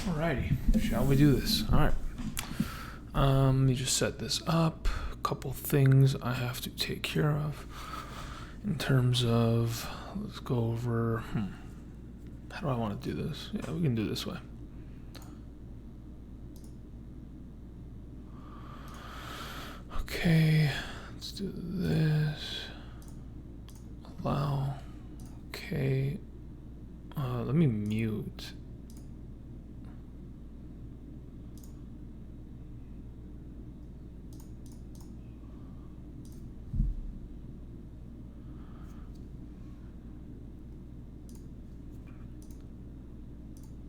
Alrighty, shall we do this? Alright. Let me just set this up. A couple things I have to take care of in terms of, let's go over, how do I want to do this? Yeah, we can do it this way. Okay, let's do this. Allow. Okay. Let me mute.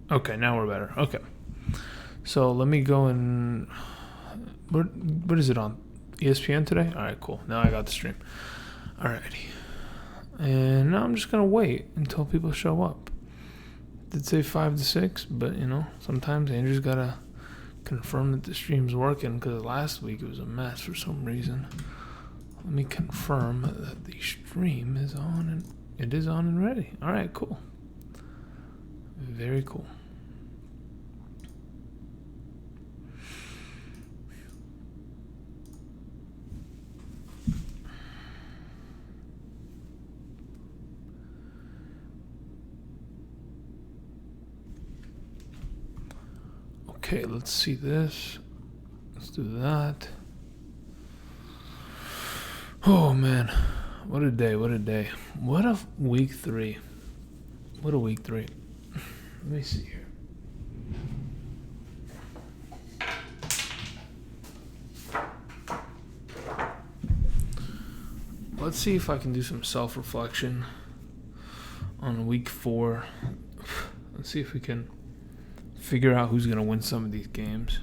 Okay, now we're better. Okay. So let me go and... What is it on? ESPN today? Alright, cool. Now I got the stream. Alrighty. And now I'm just going to wait until people show up. Did say 5 to 6, but sometimes Andrew's got to confirm that the stream's working because last week it was a mess for some reason. Let me confirm that the stream is on and it is on and ready. Alright, cool. Very cool. Okay, let's see this. Let's do that. Oh man, what a day, what a day. What a week 3. What a week 3. Let me see here. Let's see if I can do some self-reflection on week 4. Let's see if we can figure out who's going to win some of these games.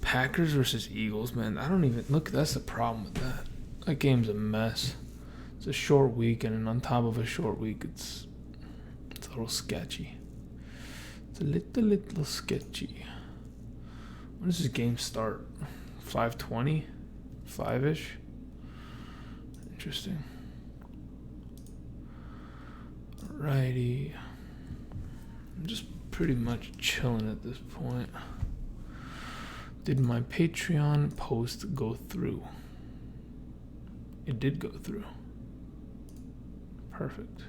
Packers versus Eagles, man. I don't even... Look, that's the problem with that. That game's a mess. It's a short week, and on top of a short week, it's a little sketchy. It's a little sketchy. When does this game start? 5:20? 5-ish? Interesting. Alrighty. I'm just pretty much chilling at this point. Did my Patreon post go through? It did go through. Perfect.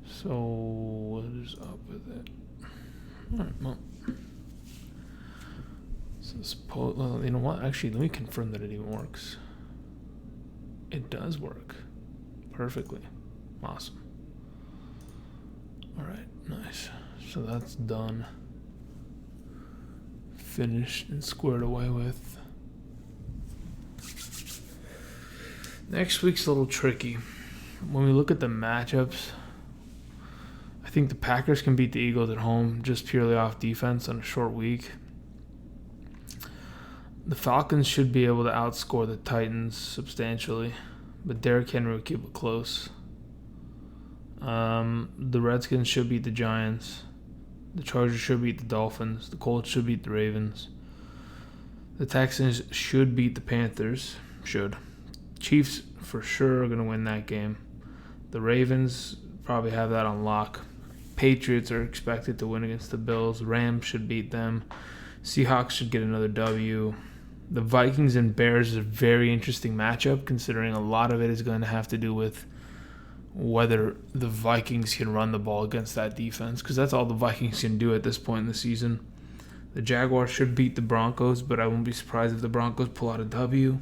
So what is up with it? Alright, well. So well, you know what? Actually, let me confirm that it even works. It does work. Perfectly. Awesome. Alright, nice. So that's done. Finished and squared away with. Next week's a little tricky. When we look at the matchups, I think the Packers can beat the Eagles at home just purely off defense on a short week. The Falcons should be able to outscore the Titans substantially, but Derrick Henry will keep it close. The Redskins should beat the Giants. The Chargers should beat the Dolphins. The Colts should beat the Ravens. The Texans should beat the Panthers. Should. Chiefs for sure are going to win that game. The Ravens probably have that on lock. Patriots are expected to win against the Bills. Rams should beat them. Seahawks should get another W. The Vikings and Bears is a very interesting matchup, considering a lot of it is going to have to do with whether the Vikings can run the ball against that defense, because that's all the Vikings can do at this point in the season. The Jaguars should beat the Broncos, but I won't be surprised if the Broncos pull out a W.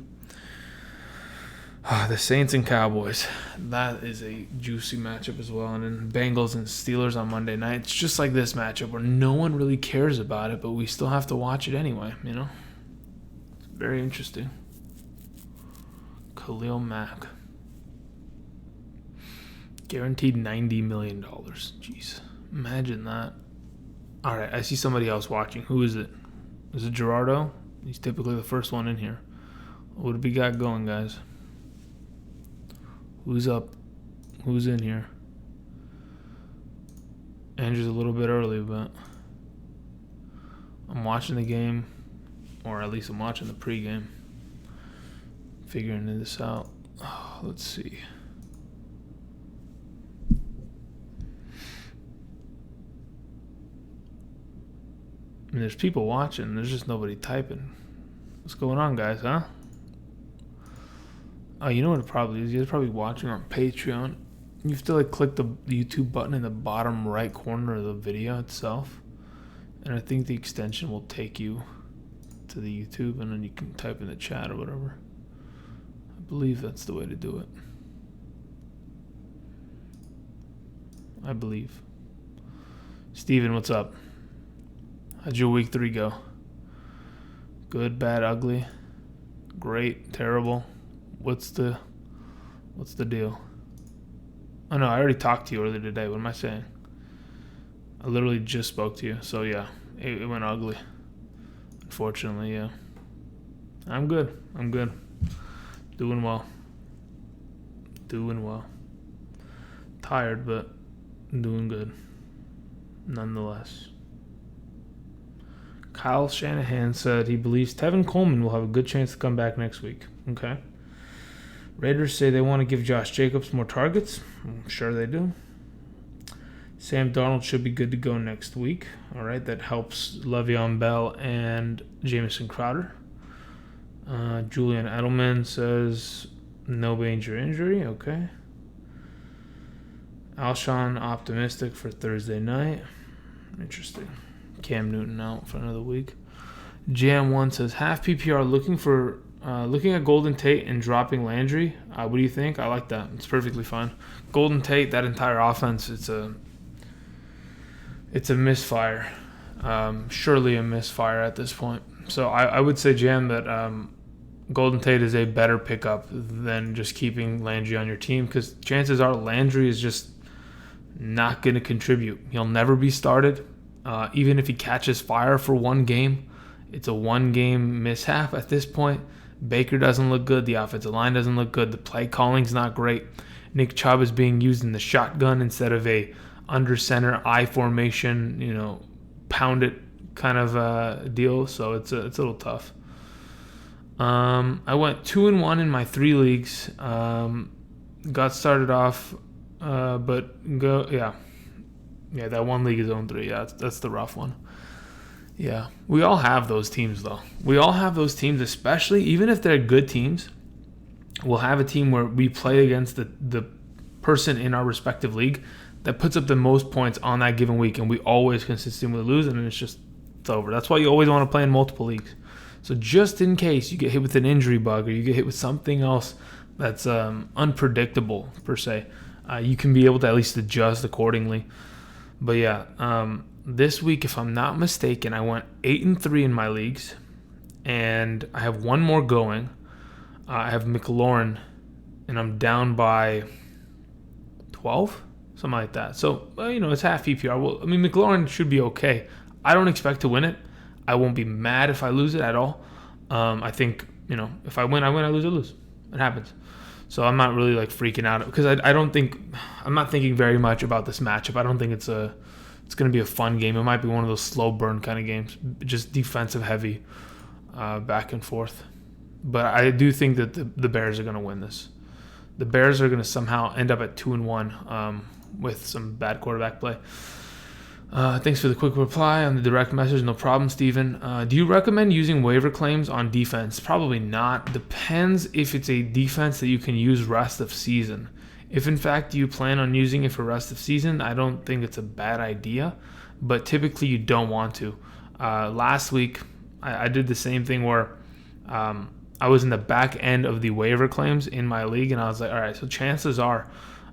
The Saints and Cowboys. That is a juicy matchup as well. And then Bengals and Steelers on Monday night. It's just like this matchup where no one really cares about it, but we still have to watch it anyway, It's very interesting. Khalil Mack. Guaranteed $90 million. Jeez. Imagine that. Alright, I see somebody else watching. Who is it? Is it Gerardo? He's typically the first one in here. What have we got going, guys? Who's up? Who's in here? Andrew's a little bit early, but I'm watching the game, or at least I'm watching the pregame. Figuring this out. Let's see. mean, there's people watching. There's just nobody typing. What's going on, guys, huh? Oh, you know what it probably is? You're probably watching on Patreon. You have to like click the YouTube button in the bottom right corner of the video itself. And I think the extension will take you to the YouTube, and then you can type in the chat or whatever. I believe that's the way to do it. I believe. Steven, what's up? How'd your week 3 go? Good, bad, ugly, great, terrible. What's the deal? Oh no, I already talked to you earlier today. What am I saying? I literally just spoke to you. So yeah, it went ugly. Unfortunately, yeah. I'm good. Doing well. Tired, but doing good. Nonetheless. Kyle Shanahan said he believes Tevin Coleman will have a good chance to come back next week. Okay. Raiders say they want to give Josh Jacobs more targets. I'm sure they do. Sam Darnold should be good to go next week. All right, that helps Le'Veon Bell and Jamison Crowder. Julian Edelman says no major injury. Okay. Alshon optimistic for Thursday night. Interesting. Cam Newton out for another week. Jam1 says half PPR looking at Golden Tate and dropping Landry. What do you think? I like that. It's perfectly fine. Golden Tate, that entire offense, it's a misfire. Surely a misfire at this point. So I would say, Jam, that Golden Tate is a better pickup than just keeping Landry on your team, because chances are Landry is just not going to contribute. He'll never be started. Even if he catches fire for one game, it's a one-game mishap at this point. Baker doesn't look good. The offensive line doesn't look good. The play calling's not great. Nick Chubb is being used in the shotgun instead of a under center I formation, pound it kind of deal. So it's a little tough. I went 2-1 in my 3 leagues. Got started off, Yeah, that one league is 0-3. Yeah, that's the rough one. Yeah, we all have those teams, though. We all have those teams, especially even if they're good teams. We'll have a team where we play against the person in our respective league that puts up the most points on that given week, and we always consistently lose, and it's over. That's why you always want to play in multiple leagues. So just in case you get hit with an injury bug or you get hit with something else that's unpredictable, per se, you can be able to at least adjust accordingly. But yeah, this week, if I'm not mistaken, I went 8-3 in my leagues, and I have one more going. I have McLaurin, and I'm down by 12, something like that. So, it's half PPR. Well, I mean, McLaurin should be okay. I don't expect to win it. I won't be mad if I lose it at all. I think, if I win, I win. I lose, I lose. It happens. So I'm not really freaking out, because I'm not thinking very much about this matchup. I don't think it's going to be a fun game. It might be one of those slow burn kind of games, just defensive heavy, back and forth. But I do think that the Bears are going to win this. The Bears are going to somehow end up at 2-1 with some bad quarterback play. Thanks for the quick reply on the direct message. No problem, Steven. Do you recommend using waiver claims on defense? Probably not. Depends if it's a defense that you can use rest of season. If, in fact, you plan on using it for rest of season, I don't think it's a bad idea. But typically, you don't want to. Last week, I did the same thing where I was in the back end of the waiver claims in my league, and I was like, all right, so chances are,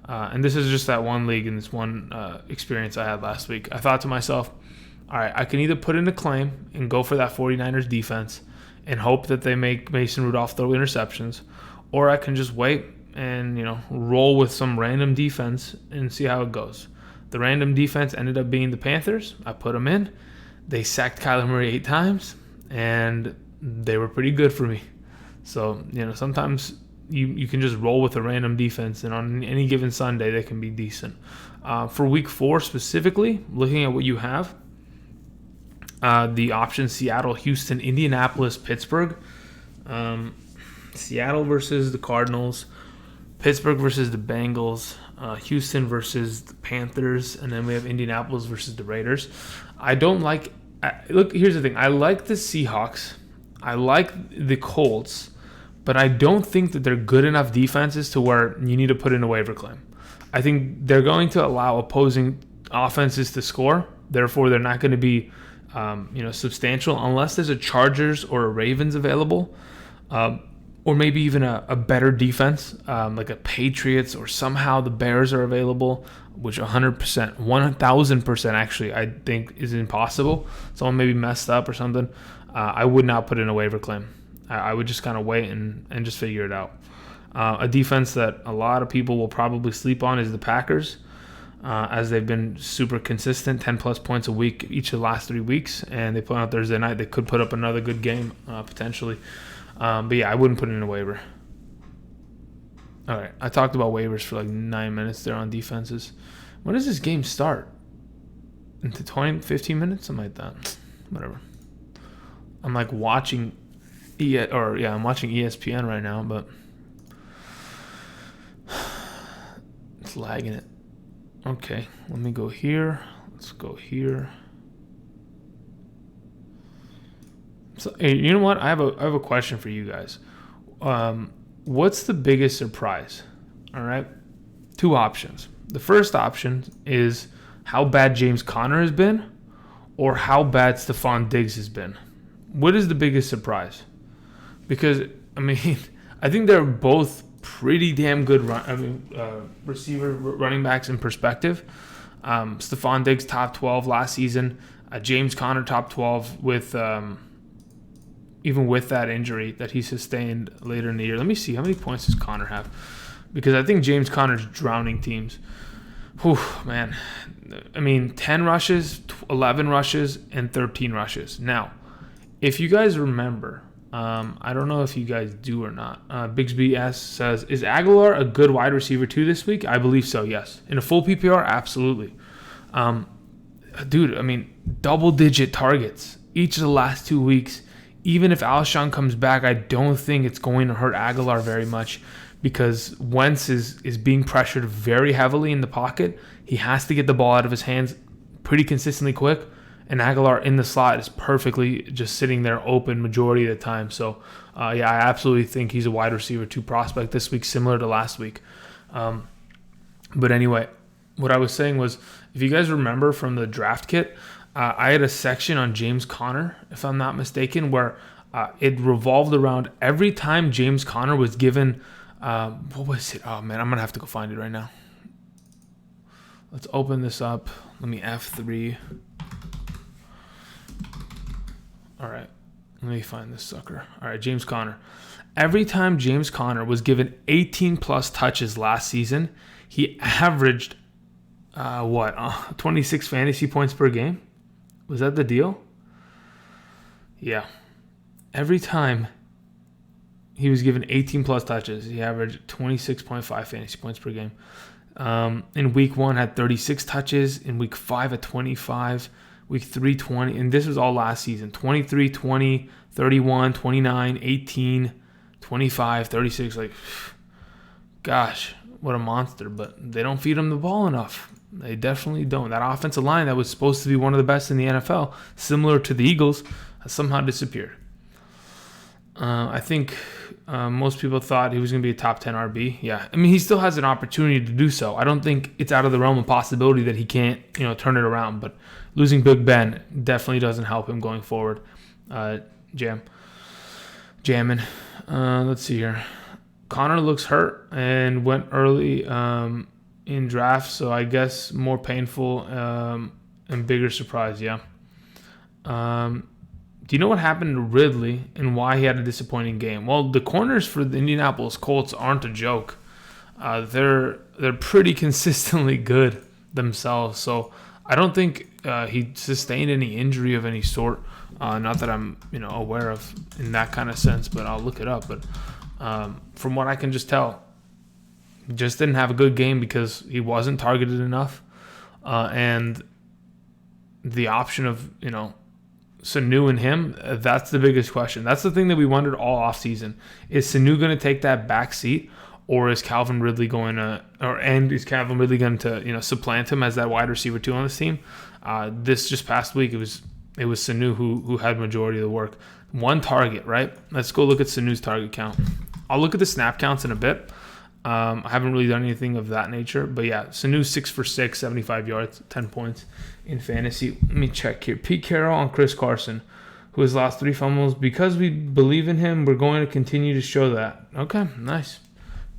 and this is just that one league and this one experience I had last week. I thought to myself, all right, I can either put in a claim and go for that 49ers defense and hope that they make Mason Rudolph throw interceptions, or I can just wait and roll with some random defense and see how it goes. The random defense ended up being the Panthers. I put them in. They sacked Kyler Murray 8 times, and they were pretty good for me. So, sometimes you can just roll with a random defense, and on any given Sunday, they can be decent. For week 4 specifically, looking at what you have, the options Seattle, Houston, Indianapolis, Pittsburgh. Seattle versus the Cardinals, Pittsburgh versus the Bengals, Houston versus the Panthers, and then we have Indianapolis versus the Raiders. I don't like Look, here's the thing. I like the Seahawks. I like the Colts, but I don't think that they're good enough defenses to where you need to put in a waiver claim. I think they're going to allow opposing offenses to score. Therefore, they're not going to be, substantial unless there's a Chargers or a Ravens available, or maybe even a better defense, like a Patriots, or somehow the Bears are available, which 100%, 1,000% actually, I think is impossible. Someone maybe messed up or something. I would not put in a waiver claim. I would just kind of wait and just figure it out. A defense that a lot of people will probably sleep on is the Packers, as they've been super consistent, 10-plus points a week each of the last 3 weeks, and they play on Thursday night. They could put up another good game, potentially. But yeah, I wouldn't put in a waiver. All right, I talked about waivers for like 9 minutes there on defenses. When does this game start? Into 15 minutes? Something like that. Whatever. I'm like watching I'm watching ESPN right now, but it's lagging it. Okay, let me go here. Let's go here. So, hey, you know what? I have a question for you guys. What's the biggest surprise? All right, 2 options. The first option is how bad James Conner has been, or how bad Stephon Diggs has been. What is the biggest surprise? Because I mean, I think they're both pretty damn good receiver running backs in perspective. Stephon Diggs top 12 last season. James Conner top 12 with even with that injury that he sustained later in the year. Let me see, how many points does Conner have? Because I think James Conner's drowning teams. Whew, man. I mean, 10 rushes, 11 rushes, and 13 rushes. Now, if you guys remember, I don't know if you guys do or not. Bigsby S says, is Aguilar a good wide receiver too this week? I believe so, yes. In a full PPR, absolutely. Dude, I mean, double-digit targets each of the last 2 weeks. Even if Alshon comes back, I don't think it's going to hurt Aguilar very much, because Wentz is being pressured very heavily in the pocket. He has to get the ball out of his hands pretty consistently quick, and Aguilar in the slot is perfectly just sitting there open majority of the time. So, I absolutely think he's a wide receiver 2 prospect this week, similar to last week. But anyway, what I was saying was, if you guys remember from the draft kit, I had a section on James Conner, if I'm not mistaken, where it revolved around every time James Conner was given, what was it? Oh, man, I'm going to have to go find it right now. Let's open this up. Let me F3. All right, let me find this sucker. All right, James Conner. Every time James Conner was given 18-plus touches last season, he averaged, 26 fantasy points per game? Was that the deal? Yeah. Every time he was given 18-plus touches, he averaged 26.5 fantasy points per game. In week 1, had 36 touches. In week 5, at 25. Week 3, 20. And this was all last season. 23, 20, 31, 29, 18, 25, 36. Like, gosh, what a monster. But they don't feed him the ball enough. They definitely don't. That offensive line that was supposed to be one of the best in the NFL, similar to the Eagles, has somehow disappeared. I think most people thought he was going to be a top 10 RB. Yeah, I mean, he still has an opportunity to do so. I don't think it's out of the realm of possibility that he can't, turn it around. But losing Big Ben definitely doesn't help him going forward. Jamming. Let's see here. Conner looks hurt and went early in draft, so I guess more painful and bigger surprise, yeah. Do you know what happened to Ridley and why he had a disappointing game? Well, the corners for the Indianapolis Colts aren't a joke. They're pretty consistently good themselves, so I don't think he sustained any injury of any sort. Not that I'm aware of in that kind of sense, but I'll look it up. But from what I can just tell, just didn't have a good game because he wasn't targeted enough, and the option of Sanu and him, that's the biggest question. That's the thing that we wondered all offseason. Is Sanu going to take that back seat, or is Calvin Ridley going to supplant him as that wide receiver 2 on this team? This just past week, it was It was Sanu who had majority of the work. 1 target, right? Let's go look at Sanu's target count. I'll look at the snap counts in a bit. I haven't really done anything of that nature. But yeah, Sanu 6 for 6, 75 yards, 10 points in fantasy. Let me check here. Pete Carroll on Chris Carson, who has lost 3 fumbles. Because we believe in him, we're going to continue to show that. Okay, nice.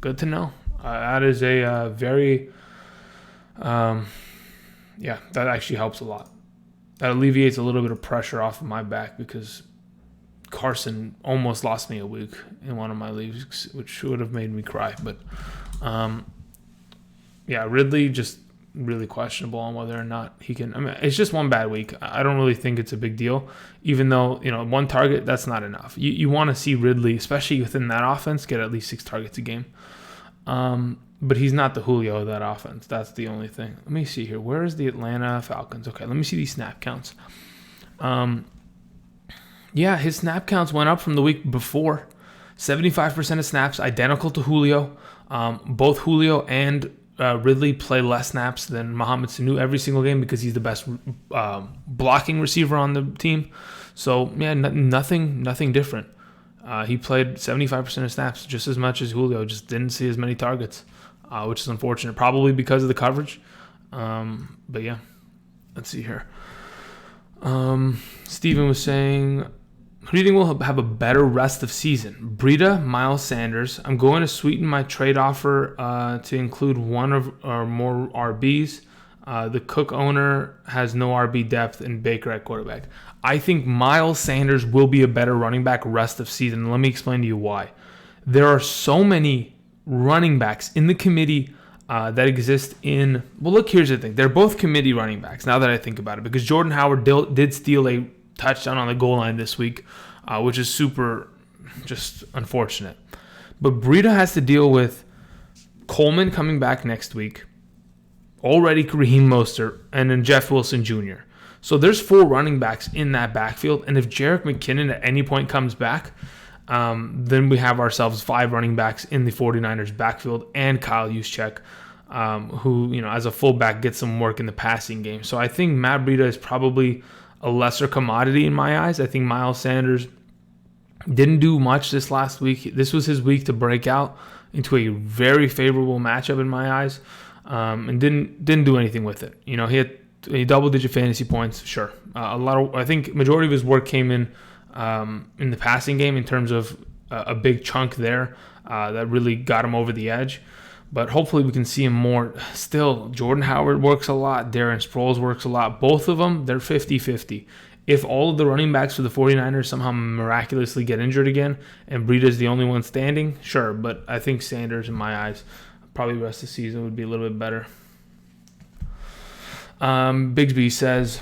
Good to know. That is a very... that actually helps a lot. That alleviates a little bit of pressure off of my back because Carson almost lost me a week in one of my leagues, which would have made me cry. But, Ridley just really questionable on whether or not he can. I mean, it's just one bad week. I don't really think it's a big deal, even though, 1 target, that's not enough. You want to see Ridley, especially within that offense, get at least 6 targets a game. But he's not the Julio of that offense. That's the only thing. Let me see here. Where is the Atlanta Falcons? Okay, let me see these snap counts. His snap counts went up from the week before. 75% of snaps, identical to Julio. Both Julio and Ridley play less snaps than Mohamed Sanu every single game because he's the best blocking receiver on the team. So, nothing different. He played 75% of snaps, just as much as Julio, just didn't see as many targets, which is unfortunate, probably because of the coverage. But yeah, let's see here. Steven was saying, who do you think will have a better rest of season? Breida, Miles Sanders. I'm going to sweeten my trade offer to include one or more RBs. The Cook owner has no RB depth and Baker at quarterback. I think Miles Sanders will be a better running back rest of season. Let me explain to you why. There are so many running backs in the committee that exist in... Well, look, here's the thing. They're both committee running backs, now that I think about it, because Jordan Howard did steal a touchdown on the goal line this week, which is super just unfortunate. But Breida has to deal with Coleman coming back next week, already Raheem Mostert, and then Jeff Wilson Jr. So there's 4 running backs in that backfield, and if Jerick McKinnon at any point comes back, then we have ourselves 5 running backs in the 49ers backfield and Kyle Juszczyk, who, as a fullback gets some work in the passing game. So I think Matt Breida is probably a lesser commodity in my eyes. I think Miles Sanders didn't do much this last week. This was his week to break out into a very favorable matchup in my eyes, and didn't do anything with it. He had a double-digit fantasy points, sure. I think majority of his work came in the passing game in terms of a big chunk there that really got him over the edge. But hopefully we can see him more. Still, Jordan Howard works a lot. Darren Sproles works a lot. Both of them, they're 50-50. If all of the running backs for the 49ers somehow miraculously get injured again and Breida is the only one standing, sure. But I think Sanders, in my eyes, probably the rest of the season would be a little bit better. Bigsby says,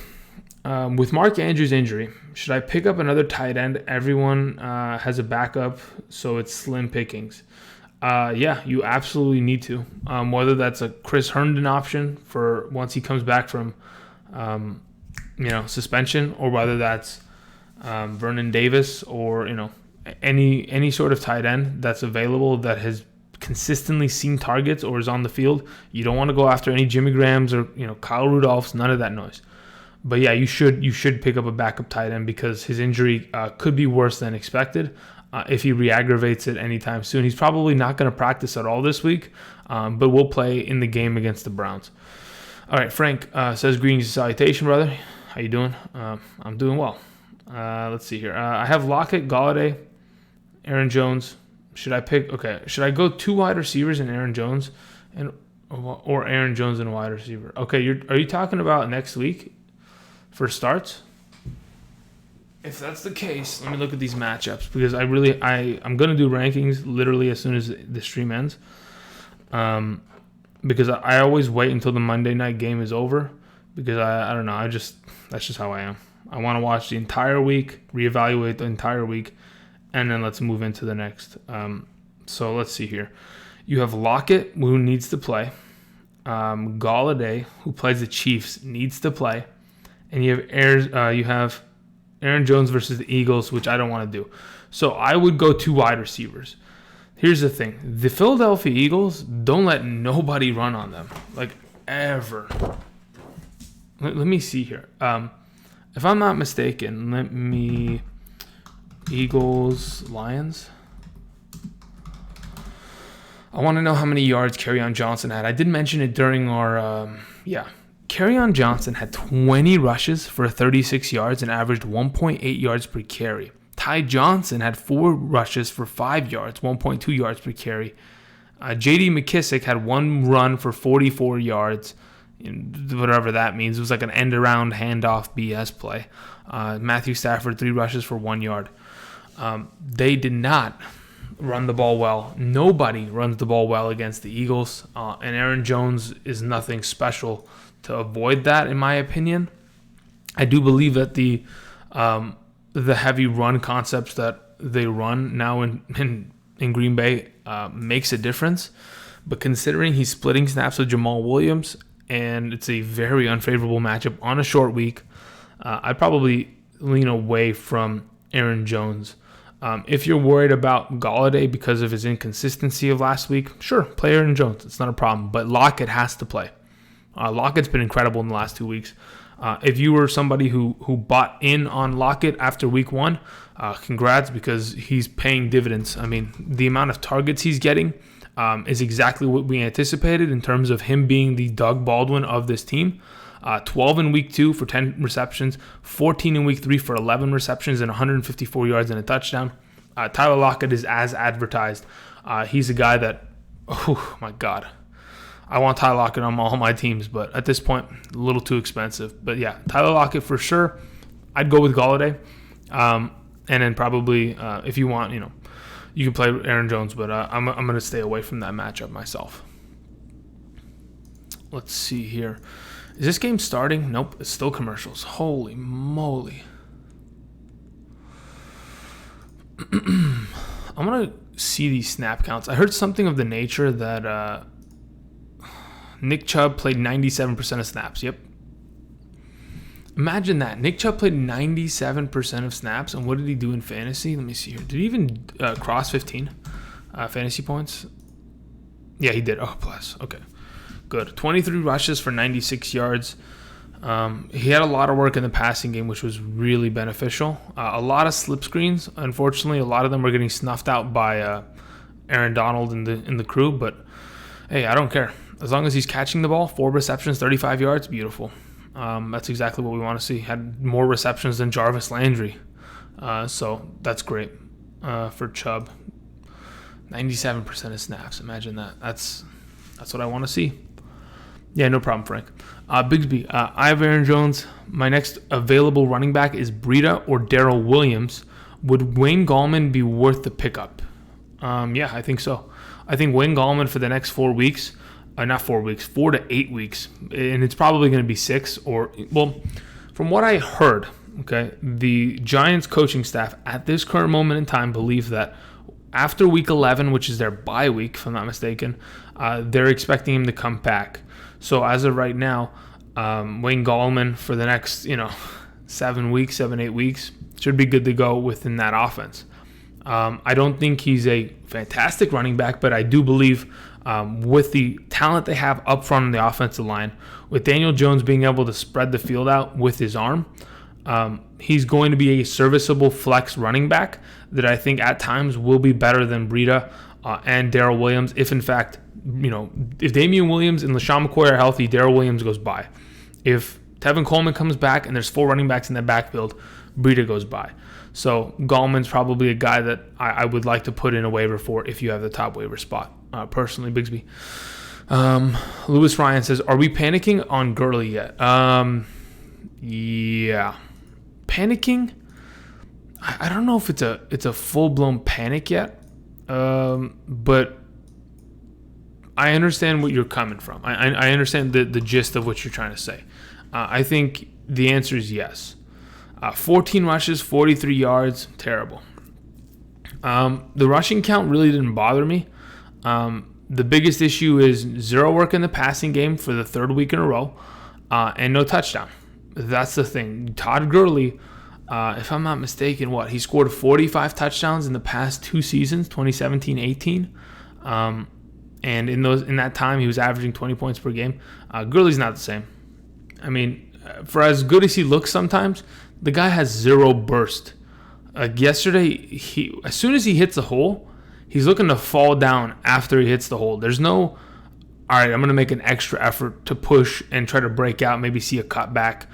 with Mark Andrews' injury, should I pick up another tight end? Everyone has a backup, so it's slim pickings. Yeah, you absolutely need to. Whether that's a Chris Herndon option for once he comes back from, suspension, or whether that's Vernon Davis, or any sort of tight end that's available that has consistently seen targets or is on the field. You don't want to go after any Jimmy Grahams or Kyle Rudolphs, none of that noise. But yeah, you should pick up a backup tight end because his injury could be worse than expected. If he re-aggravates it anytime soon, he's probably not going to practice at all this week, but will play in the game against the Browns. All right, Frank says, greetings and salutation, brother. How you doing? I'm doing well. Let's see here. I have Lockett, Golladay, Aaron Jones. Should I go 2 wide receivers and Aaron Jones, or Aaron Jones and a wide receiver? Okay, are you talking about next week for starts? If that's the case, let me look at these matchups because I'm going to do rankings literally as soon as the stream ends. Because I always wait until the Monday night game is over because I don't know, that's just how I am. I want to watch the entire week, reevaluate the entire week, and then let's move into the next. So let's see here. You have Lockett, who needs to play. Golladay, who plays the Chiefs, needs to play. And you have Aaron Jones versus the Eagles, which I don't want to do. So I would go 2 wide receivers. Here's the thing. The Philadelphia Eagles don't let nobody run on them, like ever. Let me see here. If I'm not mistaken, let me... Eagles, Lions. I want to know how many yards Kerryon Johnson had. I did mention it during our... Kerryon Johnson had 20 rushes for 36 yards and averaged 1.8 yards per carry. Ty Johnson had 4 rushes for 5 yards, 1.2 yards per carry. J.D. McKissick had 1 run for 44 yards, whatever that means. It was like an end-around handoff BS play. Matthew Stafford, 3 rushes for 1 yard. They did not run the ball well. Nobody runs the ball well against the Eagles, and Aaron Jones is nothing special to avoid that, in my opinion. I do believe that the heavy run concepts that they run now in Green Bay makes a difference. But considering he's splitting snaps with Jamal Williams, and it's a very unfavorable matchup on a short week, I'd probably lean away from Aaron Jones. If you're worried about Golladay because of his inconsistency of last week, sure, play Aaron Jones. It's not a problem. But Lockett has to play. Lockett's been incredible in the last 2 weeks. If you were somebody who bought in on Lockett after week 1, congrats, because he's paying dividends. I mean, the amount of targets he's getting is exactly what we anticipated in terms of him being the Doug Baldwin of this team. 12 in week 2 for 10 receptions, 14 in week 3 for 11 receptions and 154 yards and a touchdown. Tyler Lockett is as advertised. He's a guy that, oh my God, I want Tyler Lockett on all my teams, but at this point, a little too expensive. But yeah, Tyler Lockett for sure. I'd go with Golladay. And then probably, if you want, you can play Aaron Jones, but I'm going to stay away from that matchup myself. Let's see here. Is this game starting? Nope, it's still commercials. Holy moly. I'm going to see these snap counts. I heard something of the nature that Nick Chubb played 97% of snaps. Yep. Imagine that. Nick Chubb played 97% of snaps, and what did he do in fantasy? Let me see here. Did he even cross 15 fantasy points? Yeah, he did. Oh, plus. Okay. Good. 23 rushes for 96 yards. He had a lot of work in the passing game, which was really beneficial. A lot of slip screens. Unfortunately, a lot of them were getting snuffed out by Aaron Donald in the crew. But hey, I don't care. As long as he's catching the ball, 4 receptions, 35 yards, beautiful. That's exactly what we want to see. Had more receptions than Jarvis Landry. So that's great for Chubb. 97% of snaps. Imagine that. That's what I want to see. Yeah, no problem, Frank. Bigsby, I have Aaron Jones. My next available running back is Breida or Darrell Williams. Would Wayne Gallman be worth the pickup? Yeah, I think so. I think Wayne Gallman for the next 4 weeks, 4 to 8 weeks, and it's probably going to be 6 or, well, from what I heard, okay, the Giants coaching staff at this current moment in time believe that after week 11, which is their bye week, if I'm not mistaken, they're expecting him to come back. So as of right now, Wayne Gallman for the next, 7, 8 weeks should be good to go within that offense. I don't think he's a fantastic running back, but I do believe with the talent they have up front on the offensive line, with Daniel Jones being able to spread the field out with his arm, he's going to be a serviceable flex running back that I think at times will be better than Breida and Darrell Williams. If in fact, if Damian Williams and LaShawn McCoy are healthy, Darrell Williams goes by. If Tevin Coleman comes back and there's 4 running backs in that backfield, Breida goes by. So Gallman's probably a guy that I would like to put in a waiver for if you have the top waiver spot. Personally, Bigsby. Lewis Ryan says, are we panicking on Gurley yet? Yeah. Panicking? I don't know if it's a full-blown panic yet, but I understand what you're coming from. I understand the gist of what you're trying to say. I think the answer is yes. 14 rushes, 43 yards, terrible. The rushing count really didn't bother me. The biggest issue is 0 work in the passing game for the 3rd week in a row, and no touchdown. That's the thing. Todd Gurley, if I'm not mistaken, he scored 45 touchdowns in the past 2 seasons, 2017-18. And in that time, he was averaging 20 points per game. Gurley's not the same. I mean, for as good as he looks sometimes, the guy has zero burst. Like yesterday, as soon as he hits the hole, he's looking to fall down after he hits the hole. There's no, all right, I'm going to make an extra effort to push and try to break out, maybe see a cutback,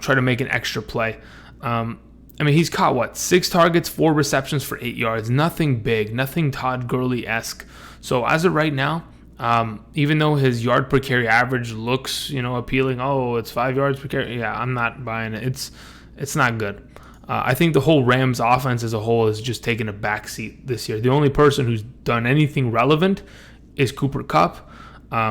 try to make an extra play. I mean, he's caught, 6 targets, 4 receptions for 8 yards. Nothing big, nothing Todd Gurley-esque. So as of right now, even though his yard per carry average looks, appealing, it's 5 yards per carry. Yeah, I'm not buying it. It's not good. I think the whole Rams offense as a whole is just taking a backseat this year. The only person who's done anything relevant is Cooper Kupp,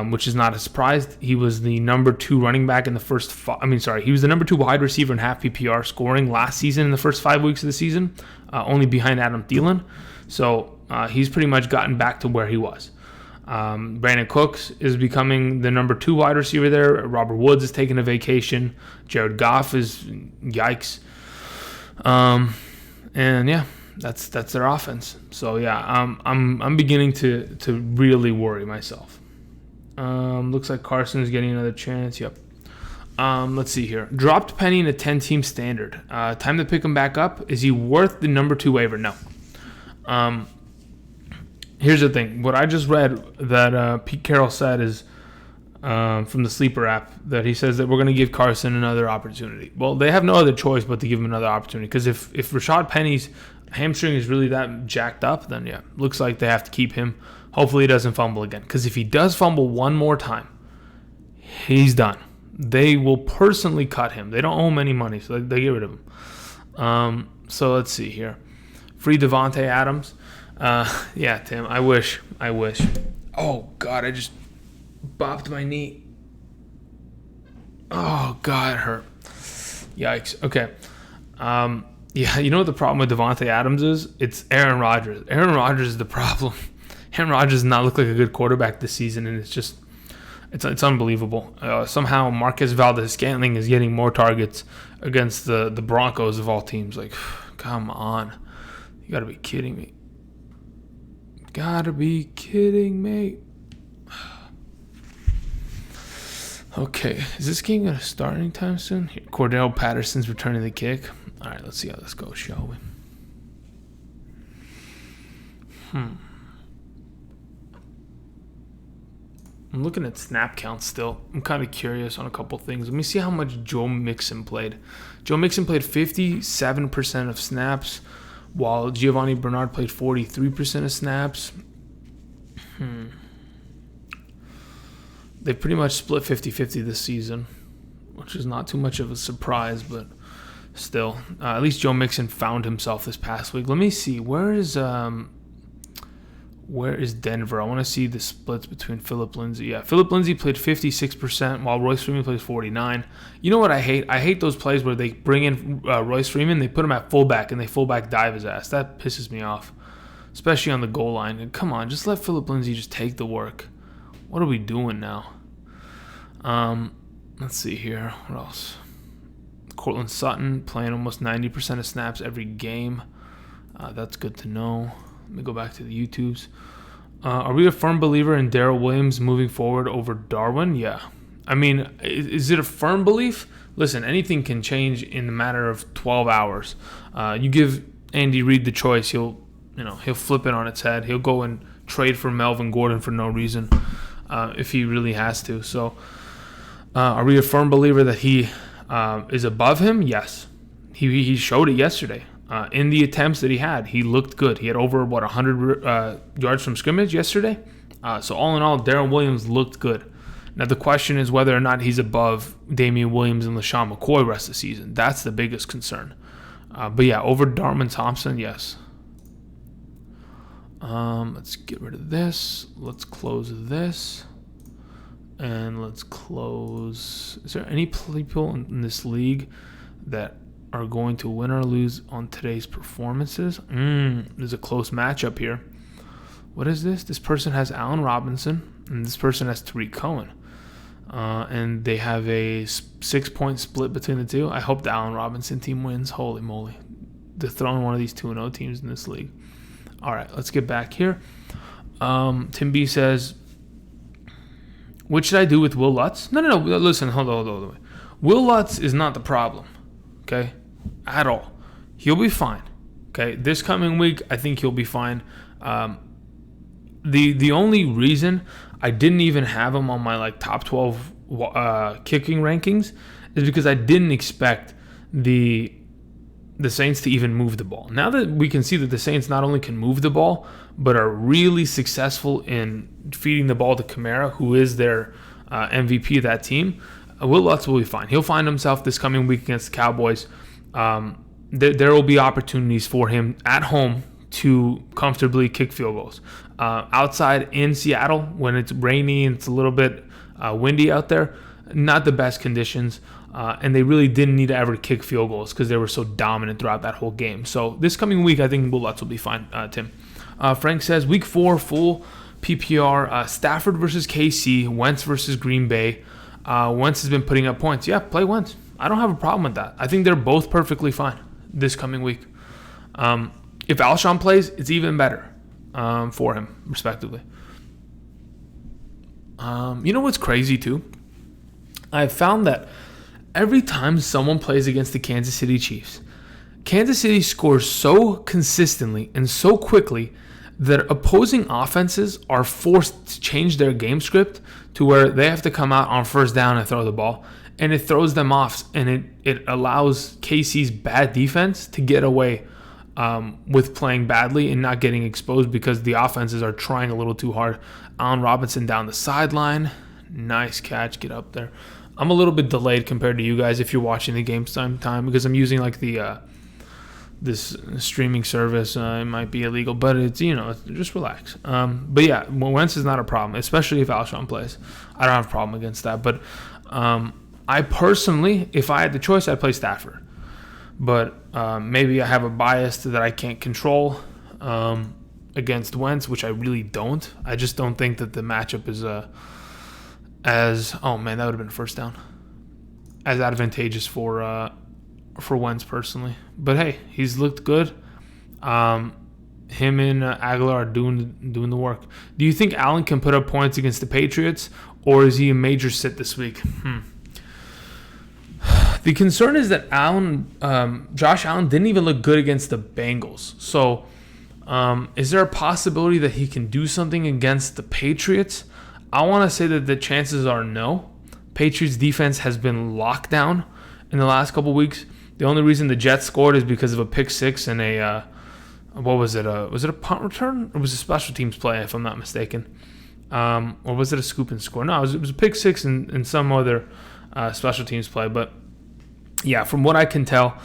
which is not a surprise. He was the number 2 running back in the first he was the number 2 wide receiver in half PPR scoring last season in the first 5 weeks of the season, only behind Adam Thielen. So he's pretty much gotten back to where he was. Brandon Cooks is becoming the number 2 wide receiver there. Robert Woods is taking a vacation. Jared Goff is yikes. And yeah, that's their offense. So yeah, I'm beginning to really worry myself. Looks like Carson's getting another chance. Yep. Let's see here. Dropped Penny in a 10-team standard. Time to pick him back up. Is he worth the number 2 waiver? No. Here's the thing. What I just read that Pete Carroll said is from the Sleeper app, that he says that we're going to give Carson another opportunity. Well, they have no other choice but to give him another opportunity, because if Rashad Penny's hamstring is really that jacked up, then yeah, looks like they have to keep him. Hopefully he doesn't fumble again, because if he does fumble one more time, he's done. They will personally cut him. They don't owe him any money, so they get rid of him. So let's see here. Free Devontae Adams. Yeah, Tim, I wish. Oh, God, I just bopped my knee. Oh, God, it hurt. Yikes. Okay. Yeah, you know what the problem with Devontae Adams is? It's Aaron Rodgers. Aaron Rodgers is the problem. Aaron Rodgers does not look like a good quarterback this season, and it's unbelievable. Somehow Marquez Valdes-Scantling is getting more targets against the Broncos of all teams. Like, come on. You got to be kidding me. Gotta be kidding me. Okay, is this game going to start anytime soon? Here, Cordell Patterson's returning the kick. All right, let's see how this goes, shall we? I'm looking at snap counts still. I'm kind of curious on a couple things. Let me see how much Joe Mixon played. Joe Mixon played 57% of snaps, while Giovanni Bernard played 43% of snaps. They pretty much split 50-50 this season, which is not too much of a surprise, but still. At least Joe Mixon found himself this past week. Let me see. Where is Denver? I want to see the splits between Phillip Lindsay. Yeah, Phillip Lindsay played 56%, while Royce Freeman plays 49%. You know what I hate? I hate those plays where they bring in Royce Freeman, they put him at fullback, and they fullback dive his ass. That pisses me off, especially on the goal line. And come on, just let Phillip Lindsay just take the work. What are we doing now? Let's see here. What else? Cortland Sutton playing almost 90% of snaps every game. That's good to know. Let me go back to the YouTubes. Are we a firm believer in Darrell Williams moving forward over Darwin? Yeah. I mean, is it a firm belief? Listen, anything can change in a matter of 12 hours. You give Andy Reid the choice, he'll flip it on its head. He'll go and trade for Melvin Gordon for no reason if he really has to. So, are we a firm believer that he is above him? Yes. He showed it yesterday. In the attempts that he had, he looked good. He had over, 100 yards from scrimmage yesterday. So all in all, Darrell Williams looked good. Now the question is whether or not he's above Damian Williams and LaShawn McCoy rest of the season. That's the biggest concern. But yeah, over Darwin Thompson, yes. Let's get rid of this. Let's close this. And let's close... Is there any people in this league that are going to win or lose on today's performances? There's a close matchup here. What is this? This person has Allen Robinson, and this person has Tariq Cohen. And they have a 6-point split between the two. I hope the Allen Robinson team wins. Holy moly. They're throwing one of these 2-0 teams in this league. All right, let's get back here. Tim B says, what should I do with Will Lutz? No. Listen, hold on. Will Lutz is not the problem, okay, at all. He'll be fine, okay? This coming week, I think he'll be fine. The only reason I didn't even have him on my top 12 kicking rankings is because I didn't expect the Saints to even move the ball. Now that we can see that the Saints not only can move the ball, but are really successful in feeding the ball to Kamara, who is their MVP of that team, Will Lutz will be fine. He'll find himself this coming week against the Cowboys. There will be opportunities for him at home to comfortably kick field goals. Outside in Seattle, when it's rainy and it's a little bit windy out there, not the best conditions. And they really didn't need to ever kick field goals because they were so dominant throughout that whole game. So this coming week, I think Will Lutz will be fine, Tim. Frank says, week 4, full PPR, Stafford versus KC, Wentz versus Green Bay. Wentz has been putting up points. Yeah, play Wentz. I don't have a problem with that. I think they're both perfectly fine this coming week. If Alshon plays, it's even better for him, respectively. You know what's crazy, too? I've found that every time someone plays against the Kansas City Chiefs, Kansas City scores so consistently and so quickly that opposing offenses are forced to change their game script to where they have to come out on first down and throw the ball. And it throws them off, and it allows KC's bad defense to get away with playing badly and not getting exposed because the offenses are trying a little too hard. Allen Robinson down the sideline. Nice catch. Get up there. I'm a little bit delayed compared to you guys if you're watching the game time because I'm using this streaming service. It might be illegal, but it's just relax. But yeah, Wentz is not a problem, especially if Alshon plays. I don't have a problem against that. But I personally, if I had the choice, I'd play Stafford. But maybe I have a bias that I can't control against Wentz, which I really don't. I just don't think that the matchup is oh man, that would have been a first down, as advantageous for Wentz personally. But hey, he's looked good. Him and Aguilar are doing the work. Do you think Allen can put up points against the Patriots, or is he a major sit this week? The concern is that Josh Allen didn't even look good against the Bengals. So is there a possibility that he can do something against the Patriots? I want to say that the chances are no. Patriots defense has been locked down in the last couple weeks. The only reason the Jets scored is because of a pick six and a what was it? Was it a punt return or was it a special teams play? If I'm not mistaken, or was it a scoop and score? No, it was a pick six and some other special teams play. But yeah, from what I can tell,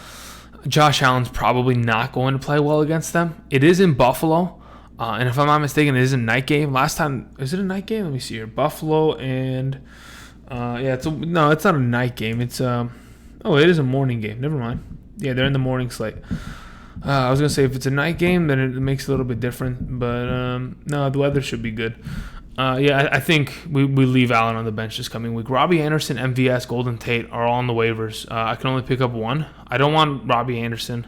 Josh Allen's probably not going to play well against them. It is in Buffalo. And if I'm not mistaken, it is a night game. Last time, is it a night game? Let me see here. Buffalo and it's not a night game. It's it is a morning game. Never mind. Yeah, they're in the morning slate. I was gonna say if it's a night game, then it makes it a little bit different. But no, the weather should be good. I think we leave Allen on the bench this coming week. Robbie Anderson, MVS, Golden Tate are all on the waivers. I can only pick up one. I don't want Robbie Anderson.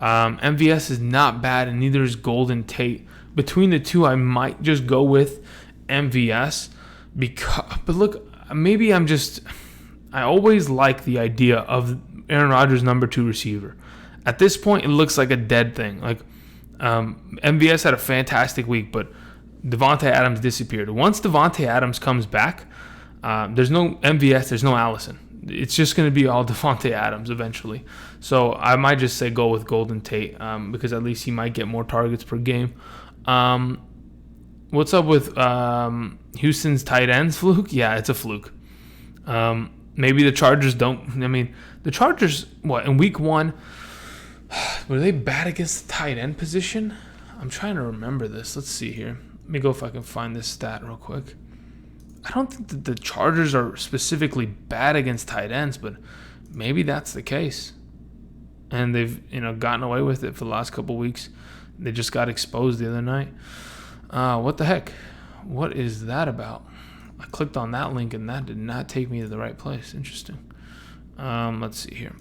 MVS is not bad, and neither is Golden Tate. Between the two, I might just go with MVS. But look, maybe I always like the idea of Aaron Rodgers' number 2 receiver. At this point, it looks like a dead thing. MVS had a fantastic week, but Devontae Adams disappeared. Once Devontae Adams comes back, there's no MVS, there's no Allison. It's just going to be all Devontae Adams eventually. So I might just say go with Golden Tate because at least he might get more targets per game. What's up with Houston's tight ends fluke? Yeah, it's a fluke. Maybe the Chargers don't. I mean, the Chargers, in week 1, were they bad against the tight end position? I'm trying to remember this. Let's see here. Let me go if I can find this stat real quick. I don't think that the Chargers are specifically bad against tight ends, but maybe that's the case. And they've gotten away with it for the last couple weeks. They just got exposed the other night. What the heck? What is that about? I clicked on that link and that did not take me to the right place. Interesting. Let's see here.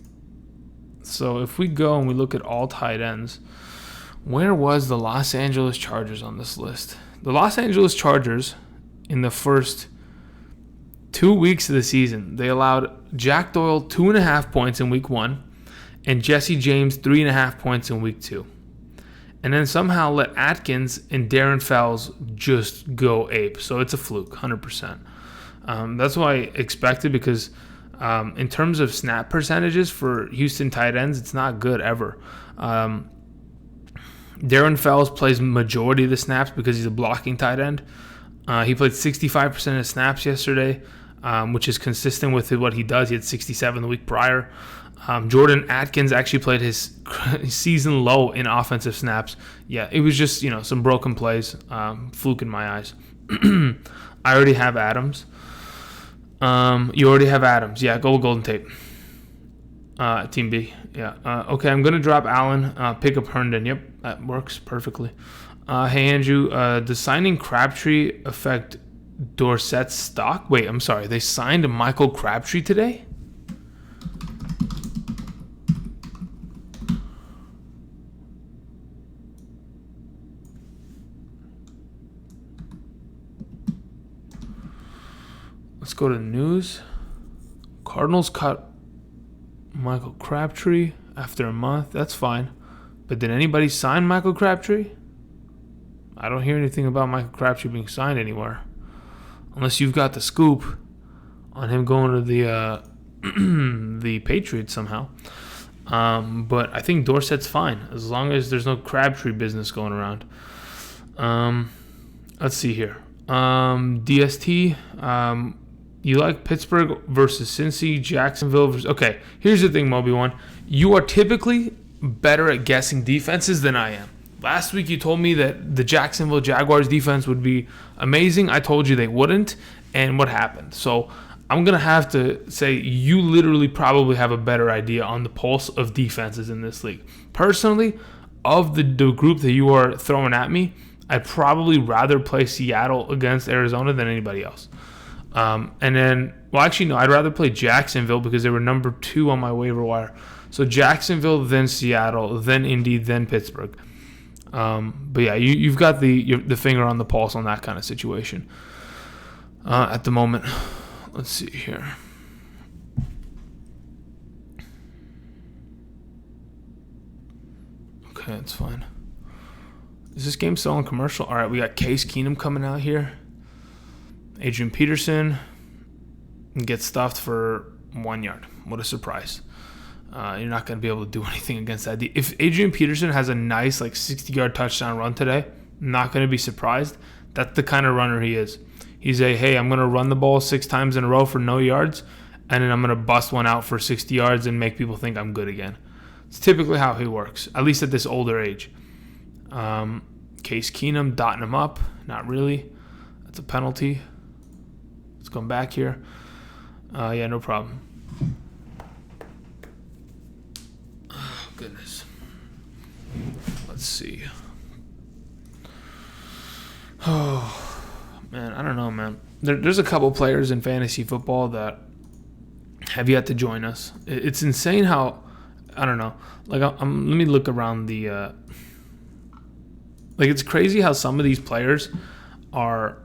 So if we go and we look at all tight ends, where was the Los Angeles Chargers on this list? The Los Angeles Chargers in the first 2 weeks of the season, they allowed Jack Doyle 2.5 points in week 1 and Jesse James 3.5 points in week 2. And then somehow let Atkins and Darren Fells just go ape. So it's a fluke, 100%. That's what I expected because in terms of snap percentages for Houston tight ends, it's not good ever. Darren Fells plays majority of the snaps because he's a blocking tight end. He played 65% of snaps yesterday, which is consistent with what he does. He had 67 the week prior. Jordan Atkins actually played his season low in offensive snaps. Yeah, it was just, some broken plays, fluke in my eyes. I already have Adams. You already have Adams. Yeah, go with Golden Tate. Team B. Yeah. Okay, I'm going to drop Allen, pick up Herndon. Yep, that works perfectly. Hey, Andrew, does signing Crabtree affect Dorsett's stock? Wait, I'm sorry. They signed Michael Crabtree today? Let's go to news. Cardinals cut Michael Crabtree after a month. That's fine. But did anybody sign Michael Crabtree? I don't hear anything about Michael Crabtree being signed anywhere. Unless you've got the scoop on him going to the the Patriots somehow. But I think Dorsett's fine as long as there's no Crabtree business going around. Let's see here. DST. You like Pittsburgh versus Cincy, Jacksonville versus... Okay, here's the thing, Moby1. You are typically better at guessing defenses than I am. Last week you told me that the Jacksonville Jaguars defense would be amazing. I told you they wouldn't, and what happened? So I'm going to have to say you literally probably have a better idea on the pulse of defenses in this league. Personally, of the group that you are throwing at me, I'd probably rather play Seattle against Arizona than anybody else. And then, well, actually, no, I'd rather play Jacksonville because they were number 2 on my waiver wire. So Jacksonville, then Seattle, then Indy, then Pittsburgh. But yeah, you've got the finger on the pulse on that kind of situation at the moment. Let's see here. Okay, that's fine. Is this game still on commercial? All right, we got Case Keenum coming out here. Adrian Peterson gets stuffed for 1 yard. What a surprise. You're not going to be able to do anything against that. If Adrian Peterson has a nice 60-yard touchdown run today, I'm not going to be surprised. That's the kind of runner he is. He's I'm going to run the ball 6 times in a row for no yards, and then I'm going to bust one out for 60 yards and make people think I'm good again. It's typically how he works, at least at this older age. Case Keenum dotting him up. Not really. That's a penalty. Let's come back here. Yeah, no problem. Oh, goodness. Let's see. Oh, man, I don't know, man. There's a couple players in fantasy football that have yet to join us. It's insane how, I don't know. Let me look around the... it's crazy how some of these players are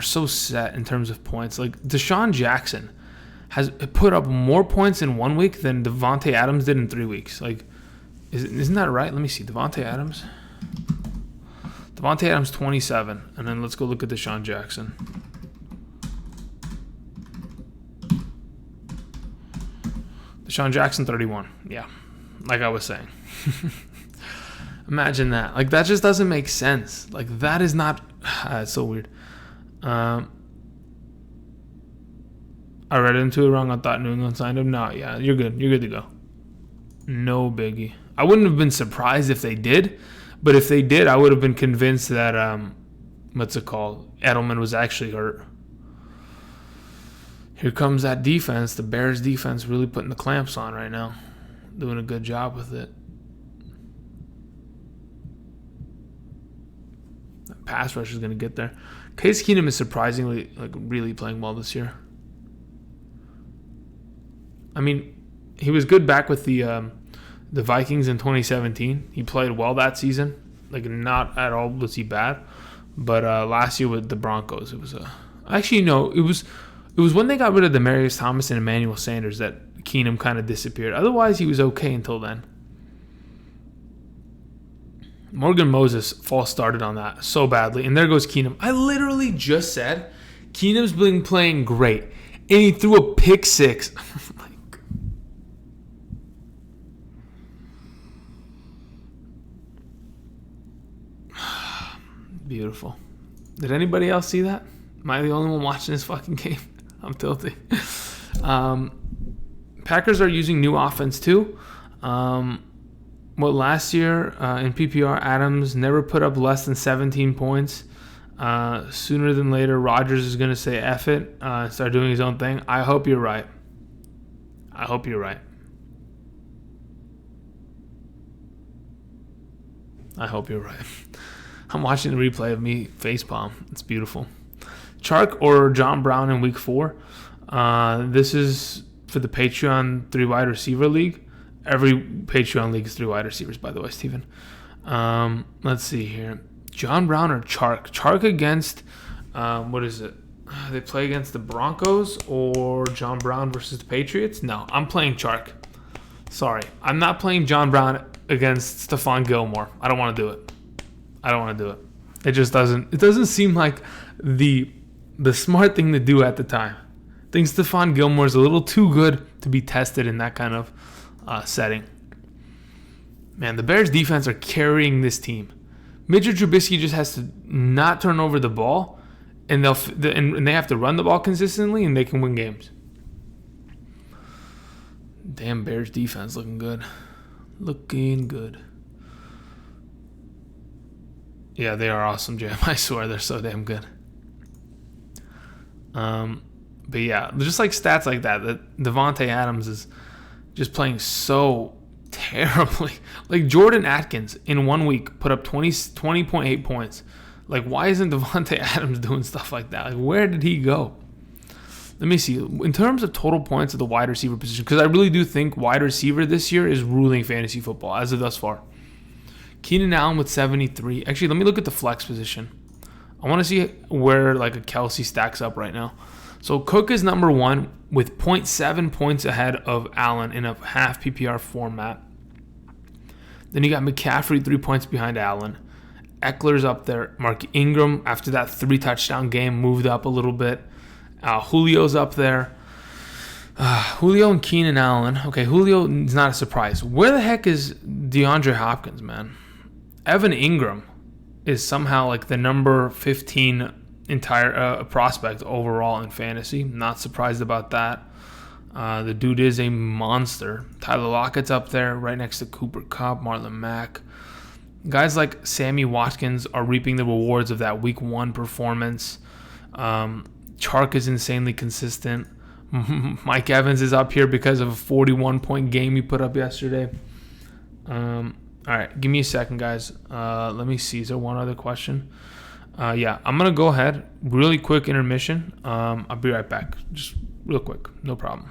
so set in terms of points. Deshaun Jackson has put up more points in 1 week than Devontae Adams did in 3 weeks. Isn't that right? Let me see. Devontae Adams, 27. And then let's go look at Deshaun Jackson. Deshaun Jackson, 31. Yeah, like I was saying. Imagine that. That just doesn't make sense. That is not... it's so weird. I read into it wrong. I thought New England signed him. No, yeah, you're good. You're good to go. No biggie. I wouldn't have been surprised if they did, but if they did, I would have been convinced that, what's it called? Edelman was actually hurt. Here comes that defense. The Bears defense really putting the clamps on right now. Doing a good job with it. That pass rush is going to get there. Case Keenum is surprisingly, really playing well this year. I mean, he was good back with the Vikings in 2017. He played well that season. Not at all was he bad. But last year with the Broncos, it was It was when they got rid of Demaryius Thomas and Emmanuel Sanders that Keenum kind of disappeared. Otherwise, he was okay until then. Morgan Moses false started on that so badly. And there goes Keenum. I literally just said Keenum's been playing great. And he threw a pick six. Beautiful. Did anybody else see that? Am I the only one watching this fucking game? I'm tilted. Packers are using new offense too. Last year in PPR, Adams never put up less than 17 points. Sooner than later, Rodgers is going to say F it, start doing his own thing. I hope you're right. I hope you're right. I hope you're right. I'm watching the replay of me facepalm. It's beautiful. Chark or John Brown in week 4. This is for the Patreon 3 wide receiver league. Every Patreon league is 3 wide receivers, by the way, Steven. Let's see here. John Brown or Chark? Chark against, what is it? They play against the Broncos or John Brown versus the Patriots? No, I'm playing Chark. Sorry. I'm not playing John Brown against Stephon Gilmore. I don't want to do it. It just doesn't seem like the smart thing to do at the time. I think Stephon Gilmore is a little too good to be tested in that kind of setting. Man, the Bears defense are carrying this team. Mitchell Trubisky just has to not turn over the ball, and they have to run the ball consistently, and they can win games. Damn, Bears defense looking good. Looking good. Yeah, they are awesome, Jam. I swear they're so damn good. But yeah, just like stats like that Devontae Adams is just playing so terribly. Like Jordan Atkins in 1 week put up 20.8 points. Like, why isn't Devontae Adams doing stuff like that? Like, where did he go? Let me see. In terms of total points at the wide receiver position, because I really do think wide receiver this year is ruling fantasy football as of thus far. Keenan Allen with 73. Actually, let me look at the flex position. I want to see where like a Kelsey stacks up right now. So Cook is number 1 with 0.7 points ahead of Allen in a half PPR format. Then you got McCaffrey 3 points behind Allen. Eckler's up there. Mark Ingram, after that 3 touchdown game, moved up a little bit. Julio's up there. Julio and Keenan Allen. Okay, Julio is not a surprise. Where the heck is DeAndre Hopkins, man? Evan Ingram is somehow like the number 15 entire prospect overall in fantasy. Not surprised about that. The dude is a monster. Tyler Lockett's up there right next to Cooper Kupp, Marlon Mack. Guys like Sammy Watkins are reaping the rewards of that week 1 performance. Chark is insanely consistent. Mike Evans is up here because of a 41-point game he put up yesterday. All right, give me a second, guys. Let me see. Is there one other question? Yeah, I'm going to go ahead. Really quick intermission. I'll be right back. Just real quick. No problem.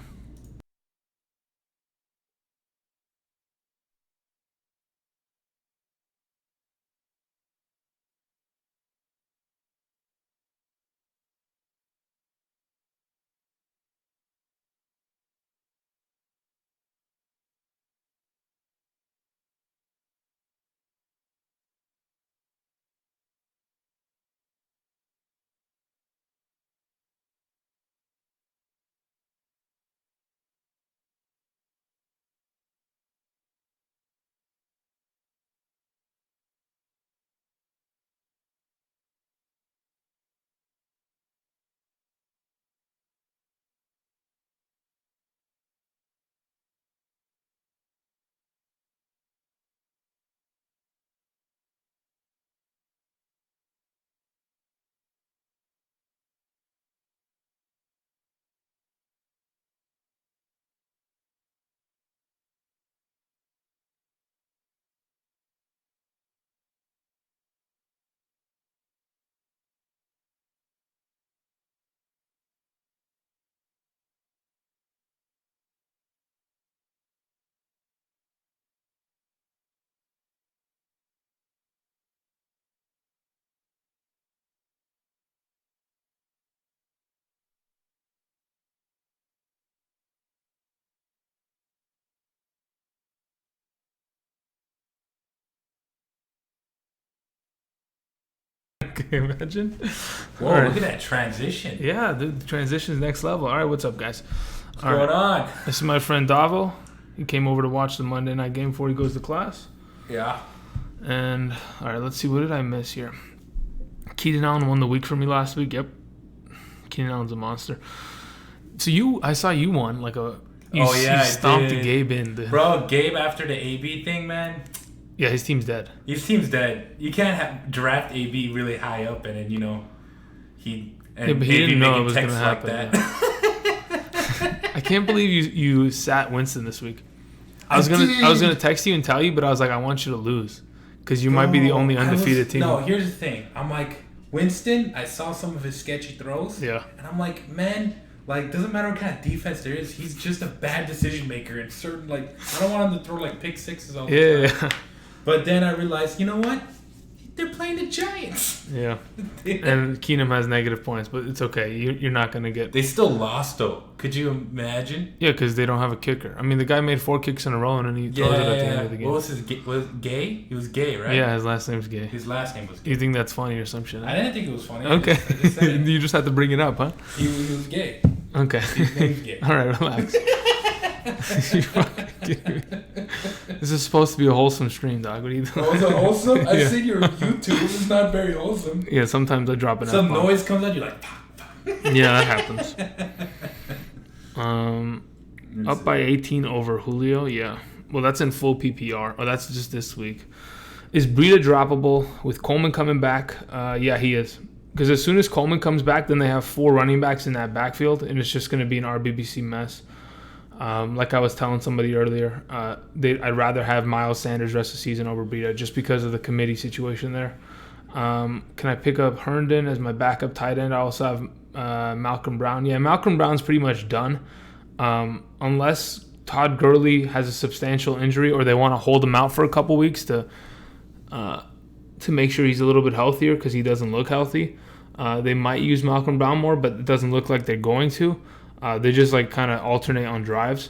Can you imagine? Whoa, All right. look at that transition. Yeah, the transition's next level. All right, what's up, guys? What's going on? This is my friend Davo. He came over to watch the Monday night game before he goes to class. Yeah. And, all right, let's see. What did I miss here? Keenan Allen won the week for me last week. Yep. Keenan Allen's a monster. So I saw you won you stomped Gabe in. Bro, Gabe after the AB thing, man. Yeah, his team's dead. His team's dead. You can't draft AB really high up and then, he didn't know it was going to to happen. I can't believe you sat Winston this week. I was gonna text you and tell you, but I was like, I want you to lose because you might be the only undefeated team. No, here's the thing. I'm like, Winston, I saw some of his sketchy throws. Yeah. And I'm like, man, doesn't matter what kind of defense there is, he's just a bad decision maker. And certain, I don't want him to throw pick sixes all the time. Yeah. But then I realized, you know what? They're playing the Giants. Yeah. And Keenum has negative points, but it's okay. You're not going to get... They still lost, though. Could you imagine? Yeah, because they don't have a kicker. I mean, the guy made 4 kicks in a row, and then he throws it at the end of the game. What was his... Was Gay? He was Gay, right? Yeah, his last name's Gay. His last name was Gay. You think that's funny or some shit? I didn't think it was funny. Okay. I just said it. You just have to bring it up, huh? He was gay. Okay. His name's Gay. All right, relax. You fucking kidding me? This is supposed to be a wholesome stream, dog. What are you doing? Oh, is it wholesome? I've Yeah. seen your YouTube. It's not very wholesome. Yeah, sometimes I drop an Some F-bomb. noise comes out, you're like, pop, pop. Yeah, that happens. Up by 18 over Julio. Yeah. Well, that's in full PPR. Oh, that's just this week. Is Breida droppable with Coleman coming back? Yeah, he is. Because as soon as Coleman comes back, then they have 4 running backs in that backfield, and it's just going to be an RBBC mess. Like I was telling somebody earlier, I'd rather have Miles Sanders rest of the season over Breida just because of the committee situation there. Can I pick up Herndon as my backup tight end? I also have Malcolm Brown. Yeah, Malcolm Brown's pretty much done. Unless Todd Gurley has a substantial injury or they want to hold him out for a couple weeks to make sure he's a little bit healthier because he doesn't look healthy. They might use Malcolm Brown more, but it doesn't look like they're going to. They just kind of alternate on drives.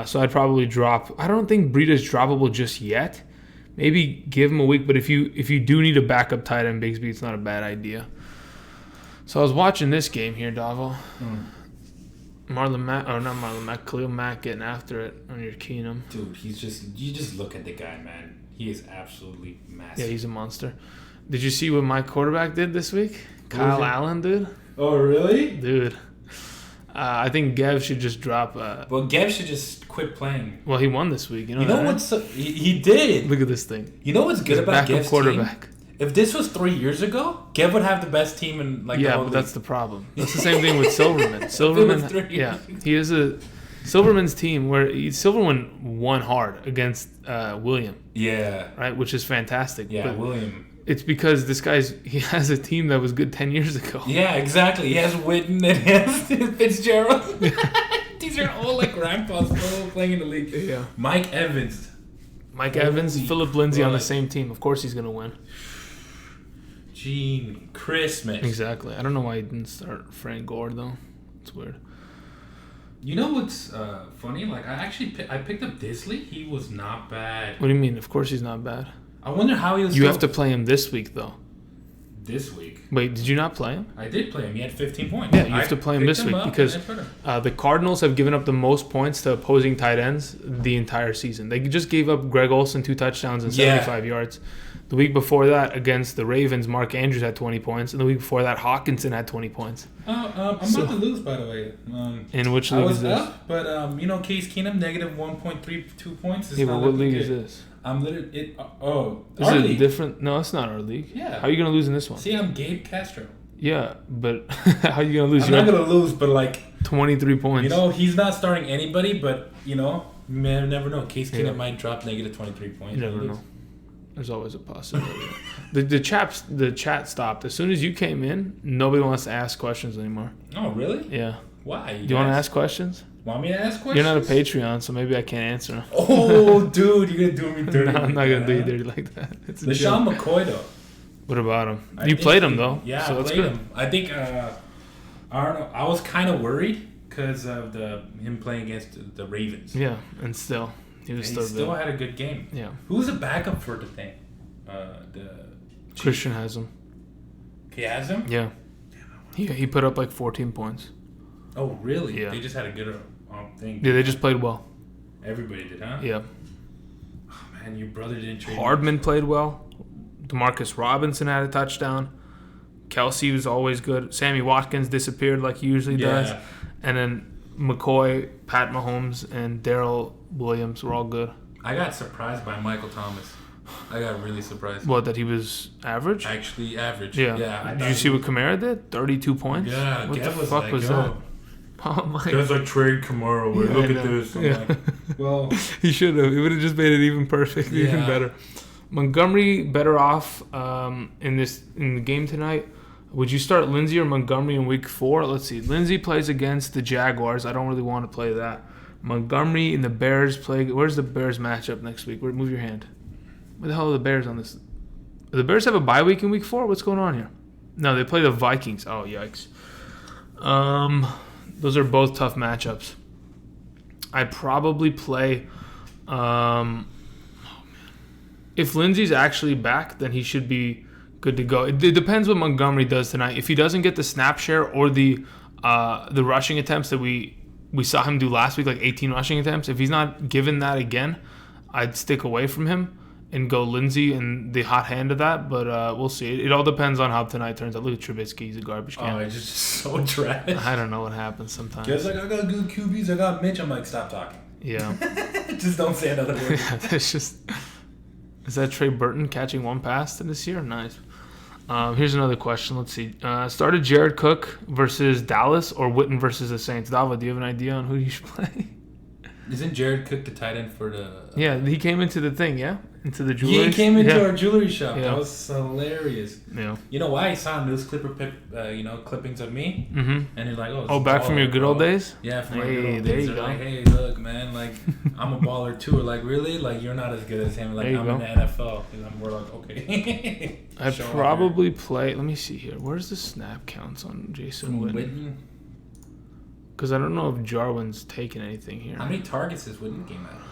So I'd probably drop. I don't think Breida's droppable just yet. Maybe give him a week, but if you do need a backup tight end, Bigsby, it's not a bad idea. So I was watching this game here, Davo. Marlon Mack, Khalil Mack getting after it on your Keenum. Dude, you just look at the guy, man. He is absolutely massive. Yeah, he's a monster. Did you see what my quarterback did this week? Kyle Allen, dude. Oh, really? Dude. I think Gev should just drop. Well, Gev should just quit playing. Well, he won this week. You know what? He did. Look at this thing. You know what's good about Gev's quarterback. team? If this was 3 years ago, Gev would have the best team in the whole league. That's the problem. That's the same thing with Silverman. He is a Silverman's team where Silverman won hard against William. Yeah. Right, which is fantastic. Yeah, but William. It's because he has a team that was good 10 years ago. Yeah, exactly. He has Witten and he has Fitzgerald. These are all grandpas all playing in the league. Yeah. Mike Evans, Philip Lindsay on the same team. Of course he's going to win. Gene Christmas. Exactly. I don't know why he didn't start Frank Gore, though. It's weird. You know what's funny? I picked up Disley. He was not bad. What do you mean? Of course he's not bad. I wonder how he was. You have to play him this week, though. This week? Wait, did you not play him? I did play him. He had 15 points. Yeah, you have to play him this week because the Cardinals have given up the most points to opposing tight ends the entire season. They just gave up Greg Olsen 2 touchdowns and 75 yards. The week before that, against the Ravens, Mark Andrews had 20 points. And the week before that, Hawkinson had 20 points. I'm about to lose, by the way. In which league is this? I was up, but Case Keenum, negative 1.32 points. Yeah, but what league is this? I'm literally... Is it different? No, it's not our league. Yeah. How are you going to lose in this one? See, I'm Gabe Castro. Yeah, but how are you going to lose? I'm not going to lose, but 23 points. He's not starting anybody, but, you may never know. Case Keenum might drop negative 23 points. You never know. There's always a possibility. the chat stopped. As soon as you came in, nobody wants to ask questions anymore. Oh, really? Yeah. Why? Do you want to ask questions? Want me to ask questions? You're not a Patreon, so maybe I can't answer them. Oh, dude, you're going to do me dirty. No, I'm not going to do you dirty like that. LeSean McCoy, though. What about him? You played him, though. Yeah, so I played him. I think, I don't know. I was kind of worried because of him playing against the Ravens. Yeah, and still. He still had a good game. Yeah. Who was a backup for the thing? Christian has him. He has him? Yeah. He put up like 14 points. Oh, really? Yeah. They just had a good thing. Yeah, they just played well. Everybody did, huh? Yeah. Oh, man, your brother didn't trade. Hardman played well. Demarcus Robinson had a touchdown. Kelsey was always good. Sammy Watkins disappeared like he usually does. And then McCoy, Pat Mahomes, and Darrell Williams were all good. I got surprised by Michael Thomas. I got really surprised. What, that he was average? Actually, average. Yeah. Did you see what Kamara did? 32 points? Yeah. What the Gav fuck like, was that? Oh my. There's like trade Kamara. Yeah, Look I at know. this. I'm Yeah. like, well, He should have. It would have just made it even perfect, even Yeah. better. Montgomery better off in the game tonight. Would you start Lindsey or Montgomery in week 4? Let's see. Lindsey plays against the Jaguars. I don't really want to play that. Montgomery and the Bears play. Where's the Bears matchup next week? Move your hand. Where the hell are the Bears on this? Do the Bears have a bye week in week 4? What's going on here? No, they play the Vikings. Oh, yikes. Those are both tough matchups. I'd probably play. If Lindsey's actually back, then he should be good to go. It depends what Montgomery does tonight. If he doesn't get the snap share or the rushing attempts that we saw him do last week, like 18 rushing attempts, if he's not given that again, I'd stick away from him and go Lindsey and the hot hand of that. But we'll see. It all depends on how tonight turns out. Look at Trubisky. He's a garbage can. oh, it's just so trash. I don't know what happens sometimes. Guys, like, I got good QBs. I got Mitch. I'm like, stop talking. Yeah. Just don't say another word. Yeah, that's just... Is that Trey Burton catching one pass this year? Nice. Here's another question. Let's see. Started Jared Cook versus Dallas or Witten versus the Saints? Dava, do you have an idea on who you should play? Isn't Jared Cook the tight end for the... Yeah, he came into the thing, yeah? Into the jewelry. Yeah, he came into yeah. our jewelry shop. Yeah. That was hilarious. Yeah. You know why? I saw news clippings of me, Mm-hmm. and he's like, Oh, back from your good old days? Yeah, from my Hey, good old there days. you They're go. like, hey, look, man, like, I'm a baller too. We're like, really? Like, you're not as good as him. Like, There you I'm go. in the NFL. And we're like, okay. I'd Show off probably play... Let me see here. Where's the snap counts on Jason here. Witten? Witten. Because I don't know if Jarwin's taking anything here. How many targets is Witten game average?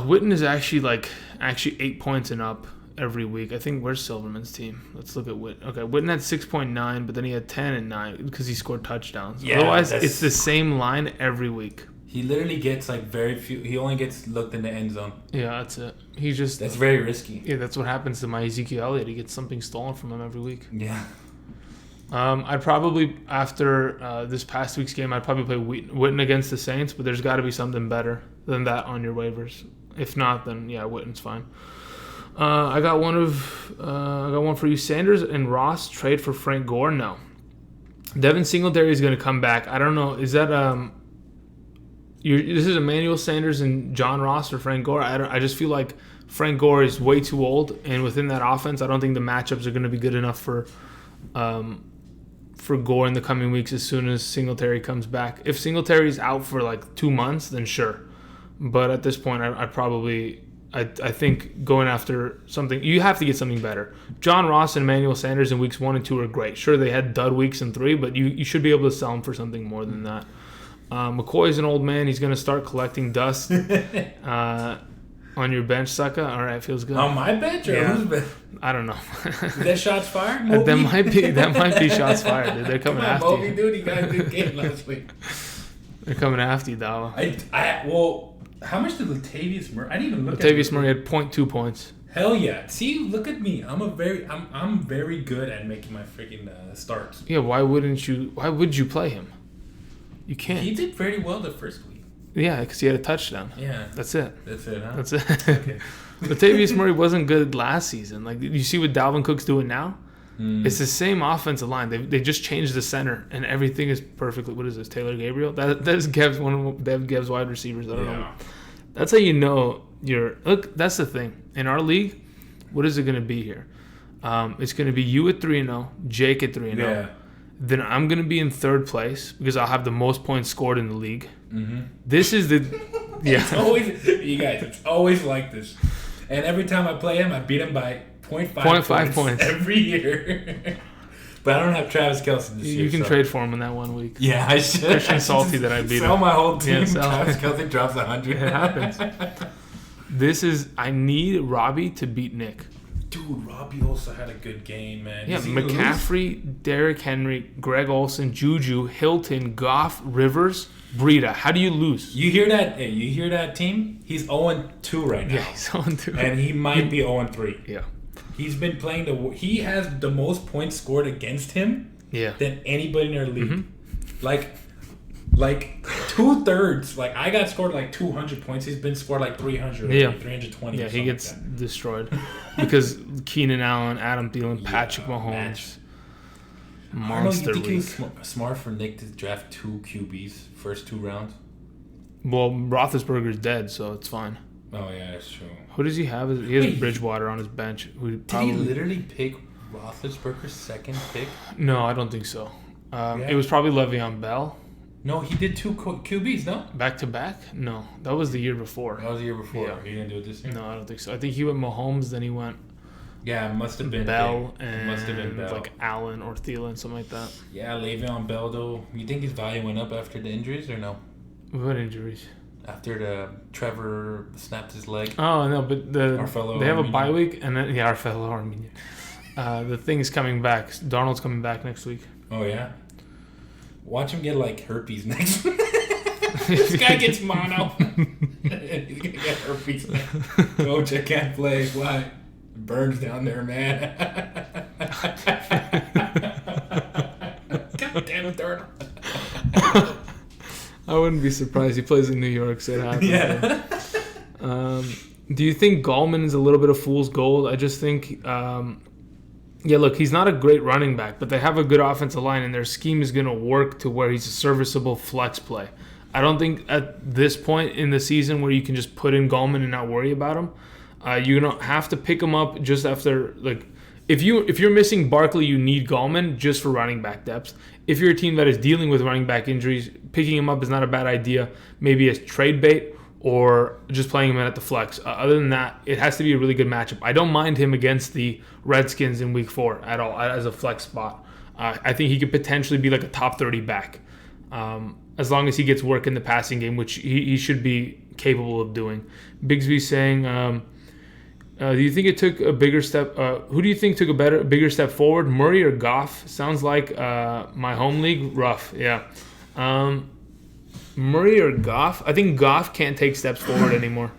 Witten is actually 8 points and up every week. I think where's Silverman's team? Let's look at Witten. Okay, Witten had 6.9, but then he had 10 and 9 because he scored touchdowns. Yeah, Otherwise, that's- it's the same line every week. He literally gets like very few. He only gets looked in the end zone. Yeah, that's it. He just That's very risky. yeah, that's what happens to my Ezekiel Elliott. He gets something stolen from him every week. Yeah. I'd probably after this past week's game, I'd probably play Witten against the Saints, but there's got to be something better than that on your waivers. If not, then yeah, Witten's fine. I got one for you. Sanders and Ross trade for Frank Gore? No. Devin Singletary is going to come back. I don't know. Is that this is Emmanuel Sanders and John Ross or Frank Gore? I just feel like Frank Gore is way too old, and within that offense, I don't think the matchups are going to be good enough for Gore in the coming weeks as soon as Singletary comes back. If Singletary's out for like 2 months, then sure. But at this point, I think going after something, you have to get something better. John Ross and Emmanuel Sanders in weeks 1 and 2 are great. Sure, they had dud weeks in 3, but you should be able to sell them for something more than that. McCoy's an old man. He's going to start collecting dust on your bench, sucker. All right, feels good. On my bench or Yeah. whose bench? I don't know. Is that shots fired? that Moby? might be shots fired, dude. They're coming Come on, after Moby, you. dude. He got a good game last week. They're coming after you, Dawa. Well, how much did Latavius Murray? I didn't even look at Latavius Murray had 0.2 points. Hell yeah! See, look at me. I'm very good at making my freaking starts. Yeah, why would you play him? You can't. He did very well the first week. Yeah, because he had a touchdown. Yeah, That's it. that's it, huh? That's it. Okay. Latavius Murray wasn't good last season. Like, you see what Dalvin Cook's doing now? It's the same offensive line. They just changed the center, and everything is perfectly. What is this? Taylor Gabriel? That is one of Gev's wide receivers. I don't know. That's how you know you're. Look, that's the thing. In our league, what is it going to be here? It's going to be you at 3-0, Jake at 3-0. Yeah. Then I'm going to be in third place because I'll have the most points scored in the league. Mm-hmm. This is the. It's Yeah. always, you guys, it's always like this. And every time I play him, I beat him by 0.5 points. every year. But I don't have Travis Kelce this year. You can trade for him in that 1 week. Yeah, I should. Christian Salty that I beat Sell him. my whole team. Yeah, sell. Travis Kelce drops 100. It happens. I need Robbie to beat Nick. Dude, Robbie also had a good game, man. Yeah, Is he gonna lose? McCaffrey, Derrick Henry, Greg Olsen, Juju, Hilton, Goff, Rivers, Breida. How do you lose? You hear that? Hey, you hear that team? He's 0-2 right now. Yeah, he's on to And he might be 0-3. Yeah. He's been playing he has the most points scored against him Yeah. than anybody in their league. Mm-hmm. Like 2/3. Like I got scored like 200 points. He's been scored like 300, Yeah. 320. Yeah, or he something gets like destroyed because Keenan Allen, Adam Thielen, Patrick match. Mahomes, that. I don't know, monster you think it week. was smart for Nick to draft 2 QBs first 2 rounds? Well, Roethlisberger's dead, so it's fine. Oh yeah, that's true. Who does he have? He has Wait. Bridgewater on his bench. Who Did probably he literally pick Roethlisberger's second pick? No, I don't think so. Yeah. It was probably Le'Veon Bell. No, he did 2 QBs. No, Back to back? No, that was the year before. that was the year before. Yeah. He didn't do it this year. No, I don't think so. I think he went Mahomes, then he went Yeah, it must have been Bell It and must have been Bell. like Allen or Thielen, something like that. Yeah, Le'Veon Bell though. You think his value went up after the injuries or no? What injuries? After the Trevor snapped his leg. Oh no, but Our fellow they have a Armenian. bye week, and then our fellow Armenian. The thing is coming back. Darnold's coming back next week. Oh yeah. Watch him get like herpes next. This guy gets mono. He's gonna get herpes. Coach, I can't play. Why? Burns down there, man. Goddamn Darnold. I wouldn't be surprised. He plays in New York, so it happens. Yeah. Do you think Gallman is a little bit of fool's gold? I just think, yeah, look, he's not a great running back, but they have a good offensive line, and their scheme is going to work to where he's a serviceable flex play. I don't think at this point in the season where you can just put in Gallman and not worry about him, you're going to have to pick him up just after, like, if you're missing Barkley, you need Gallman just for running back depth. If you're a team that is dealing with running back injuries, picking him up is not a bad idea. Maybe as trade bait or just playing him in at the flex. Other than that, it has to be a really good matchup. I don't mind him against the Redskins in Week 4 at all as a flex spot. I think he could potentially be like a top 30 back as long as he gets work in the passing game, which he should be capable of doing. Bigsby saying, do you think it took a bigger step? Who do you think took a bigger step forward, Murray or Goff? Sounds like my home league, rough. Yeah. Murray or Goff? I think Goff can't take steps forward anymore.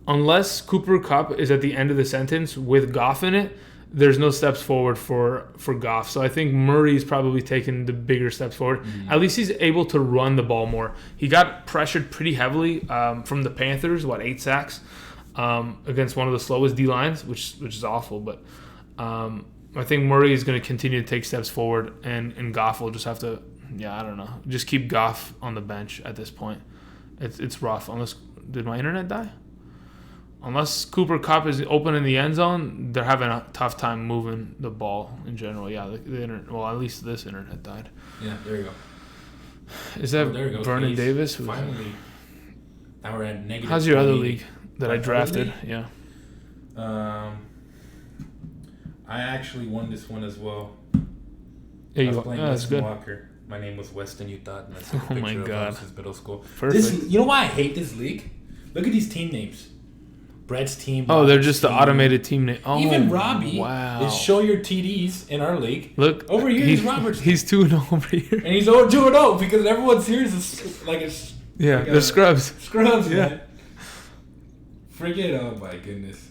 Unless Cooper Kupp is at the end of the sentence with Goff in it, there's no steps forward for Goff. So I think Murray's probably taken the bigger steps forward. At least he's able to run the ball more. He got pressured pretty heavily from the Panthers, 8 sacks against one of the slowest D-lines, which is awful. But I think Murray is going to continue to take steps forward, and Goff will just have to, I don't know, just keep Goff on the bench at this point. It's rough. Did my internet die? Unless Cooper Kupp is open in the end zone, they're having a tough time moving the ball in general. Yeah, the internet. Well, at least this internet died. Yeah, there you go. Is that There you go. Vernon Please. Davis? Finally. Now we're at negative. How's your other 20. league that My I other drafted? league? Yeah. I actually won this one as well. Yeah, I was playing that's Weston good. Walker. My name was Weston, you thought, and that's a Oh picture my of God. him since middle school. Perfect. You know why I hate this league? Look at these team names. Brett's team. Oh, they're Robbie's just the team. automated team name. Oh, Even Robbie wow. is show your TDs in our league. Look Over here is Robert's. He's 2-0 over here. And he's 2-0 because everyone's here is like a Yeah, like the a- scrubs. scrubs, Yeah. man. Freaking, oh my goodness.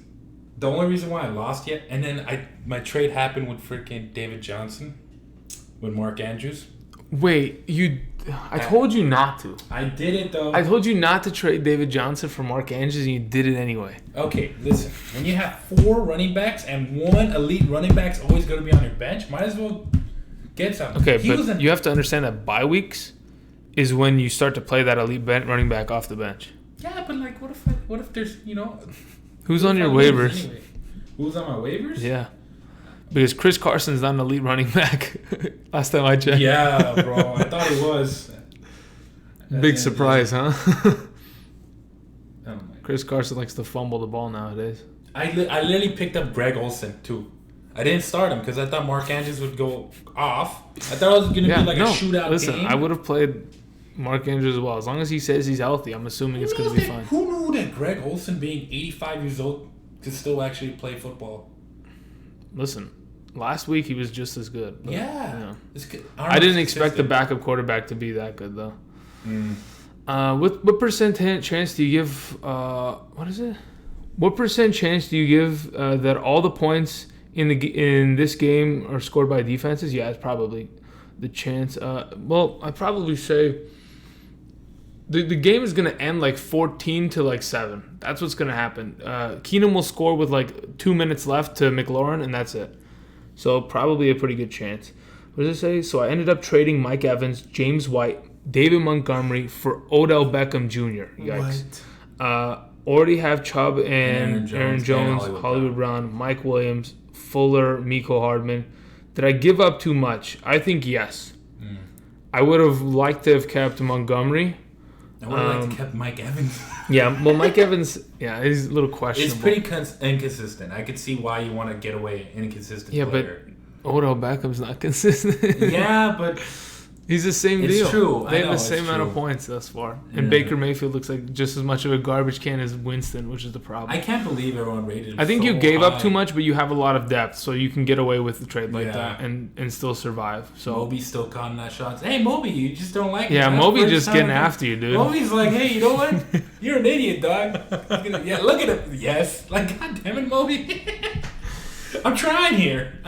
The only reason why I lost yet, and then my trade happened with freaking David Johnson, with Mark Andrews. Wait, I told you not to. I did it though. I told you not to trade David Johnson for Mark Andrews, and you did it anyway. Okay, listen. When you have 4 running backs and 1 elite running back's always going to be on your bench, might as well get something. Okay, He was but an- you have to understand that bye weeks is when you start to play that elite running back off the bench. Yeah, but like, what if there's, Who's on if your I lose waivers? anyway? Who's on my waivers? Yeah. Because Chris Carson's not an elite running back. Last time I checked. Yeah, bro. I thought he was. Big surprise, huh? Oh my. Chris Carson likes to fumble the ball nowadays. I literally picked up Greg Olsen too. I didn't start him because I thought Mark Andrews would go off. I thought it was gonna be like a shootout listen, game. I would have played Mark Andrews as well. As long as he says he's healthy, I'm assuming it's going to be fine. Who knew that Greg Olsen, being 85 years old, could still actually play football? listen, last week he was just as good. But, Yeah. you know. It's good. I didn't expect the backup quarterback to be that good though. Mm. What percent chance do you give? What is it? What percent chance do you give that all the points in this game are scored by defenses? Yeah, it's probably the chance. Well, I'd probably say the game is gonna end like 14 to like 7. That's what's gonna happen. Keenum will score with like 2 minutes left to McLaurin, and that's it. So probably a pretty good chance. What does it say? So I ended up trading Mike Evans, James White, David Montgomery for Odell Beckham Jr. Yikes. Already have Chubb and Aaron Jones, Hollywood Brown, Mike Williams, Fuller, Miko Hardman. Did I give up too much? I think yes. I would have liked to have kept Montgomery. I would have liked to kept Mike Evans. Yeah, well, Mike Evans, yeah, he's a little questionable. It's pretty inconsistent. I could see why you want to get away inconsistent player. But Odell Beckham's not consistent. Yeah, but he's the same deal. It's true. They have the same amount of points thus far. And Baker Mayfield looks like just as much of a garbage can as Winston, which is the problem. I can't believe everyone rated him I think so you gave high. up too much, but you have a lot of depth, so you can get away with the trade like that and still survive. So Moby's still calling that shots. Hey, Moby, you just don't like yeah, him. Moby just getting after you, dude. Moby's like, hey, you know what? You're an idiot, dog. Yeah, look at him. Yes. Like, God damn it, Moby. I'm trying here.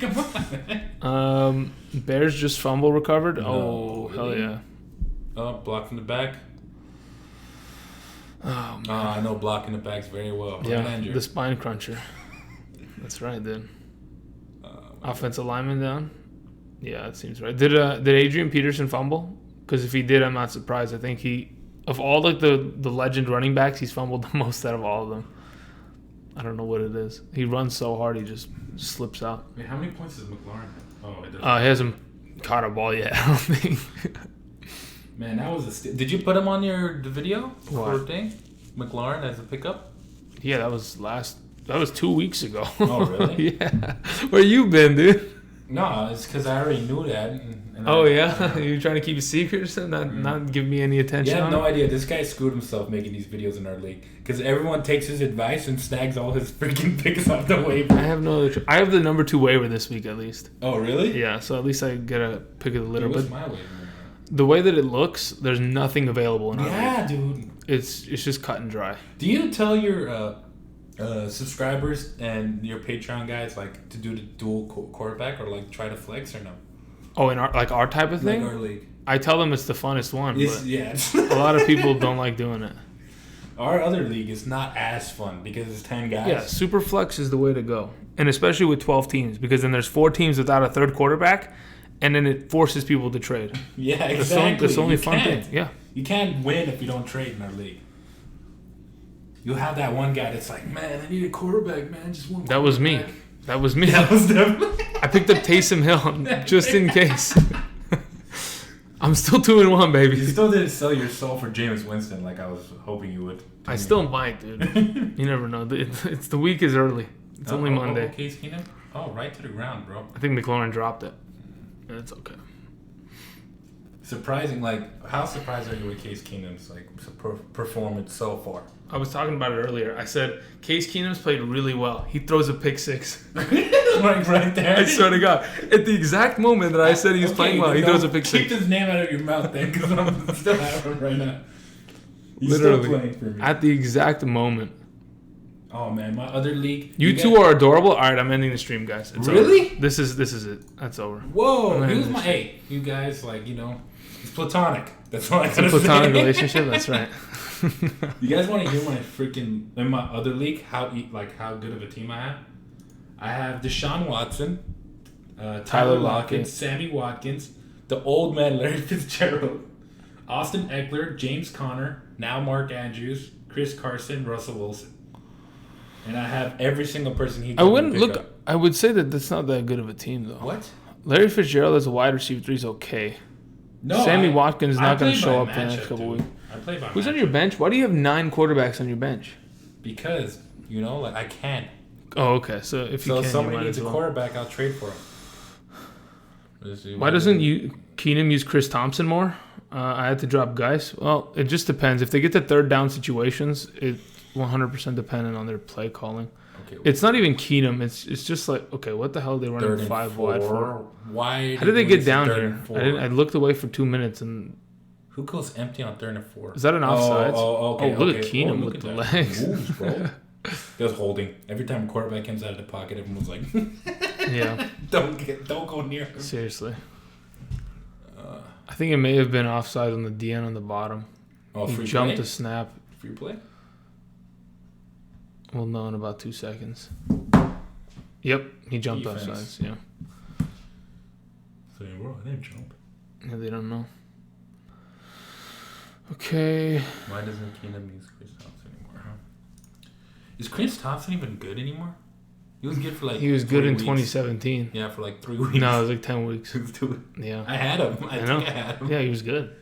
Come on. Bears just fumble recovered. No, Oh, really? hell yeah. Oh, block from the back. Oh, man. I know blocking the backs very well. Yeah, the spine cruncher. That's right, dude. Offensive lineman down. Yeah, that seems right. Did Adrian Peterson fumble? Because if he did, I'm not surprised. I think of all like the legend running backs, he's fumbled the most out of all of them. I don't know what it is. He runs so hard, he just slips out. Wait, how many points does McLaurin have? Oh, it doesn't. He hasn't caught a ball yet, I don't think. Man, that was did you put him on the video? What? Thing? McLaurin as a pickup? Yeah, that was 2 weeks ago. Oh, really? Yeah. Where you been, dude? No, it's because I already knew that. You're trying to keep it secret and not give me any attention. You have on no it? idea. This guy screwed himself making these videos in our league because everyone takes his advice and snags all his freaking picks off the waiver. I have no. I have the number 2 waiver this week at least. Oh, really? Yeah, so at least I get a pick of the litter. What's But my waiver? the way that it looks, there's nothing available in our league. Yeah, dude. It's just cut and dry. Do you tell your subscribers and your Patreon guys like to do the dual quarterback or like try to flex or no? Oh, in our type of thing, Like our league. I tell them it's the funnest one, but Yeah. a lot of people don't like doing it. Our other league is not as fun because it's 10 guys. Yeah, super flex is the way to go, and especially with 12 teams, because then there's 4 teams without a third quarterback, and then it forces people to trade. Yeah, exactly. That's the only You fun can't. thing. Yeah. You can't win if you don't trade in our league. You'll have that one guy that's like, man, I need a quarterback, man. Just one. That was me. That was me. That was definitely. I picked up Taysom Hill just in case. I'm still 2-1, baby. You still didn't sell your soul for Jameis Winston like I was hoping you would. I still might, dude. You never know. It's the week is early. It's only Monday. Case Keenum? Oh, right to the ground, bro. I think McLaurin dropped it. It's okay. Surprising, like, how surprised are you with Case Keenum's like performance so far? I was talking about it earlier. I said Case Keenum's played really well. He throws a pick 6. Like right there. I swear to God. At the exact moment that I said he was playing well, he throws a pick 6. Keep his name out of your mouth then, because I'm still having him right now. He's Literally. still playing for me. At the exact moment. Oh man, my other league. You two are adorable. All right, I'm ending the stream, guys. It's Really? over. This is it. That's over. Whoa, I'm he was ending my. the Hey, you guys, like, you know, it's platonic. That's all I It's a gotta platonic say. relationship. That's right. You guys want to hear my freaking in my other league? How good of a team I have? I have Deshaun Watson, Tyler Lockett, Sammy Watkins, the old man Larry Fitzgerald, Austin Eckler, James Conner, now Mark Andrews, Chris Carson, Russell Wilson. And I have every single person he. I wouldn't look. I would say that that's not that good of a team, though. What? Larry Fitzgerald as a wide receiver 3 is okay. No, Sammy Watkins is not going to play show by up the next matchup, couple dude. weeks. I play by Who's on matchup. your bench? Why do you have 9 quarterbacks on your bench? Because like I can. Oh, okay. So if you can, somebody you might needs as a well. quarterback, I'll trade for him. Why doesn't Keenum use Chris Thompson more? I had to drop guys. Well, it just depends. If they get to third down situations, 100% dependent on their play calling. Okay. It's not even Keenum. It's just like, okay, what the hell are they running 5 wide for? Why? How did they get down here? I looked away for 2 minutes and. Who goes empty on 3rd and 4? Is that an offsides? Okay. Look at Keenum with the legs. Moves, bro. He was holding. Every time a quarterback comes out of the pocket, everyone's like, yeah. Don't go near him. Seriously. I think it may have been offside on the DN on the bottom. Oh, he free jumped play? a snap. Free play? We'll know in about 2 seconds. Yep, he jumped offsides. Yeah. So, bro, I didn't jump. Yeah, they don't know. Okay. Why doesn't Keenum use Chris Thompson anymore, huh? Is Chris Thompson even good anymore? He was good for like. He was good in weeks. 2017. Yeah, for like 3 weeks. No, it was like 10 weeks. Yeah. I had him. I know. think I had him. Yeah, he was good.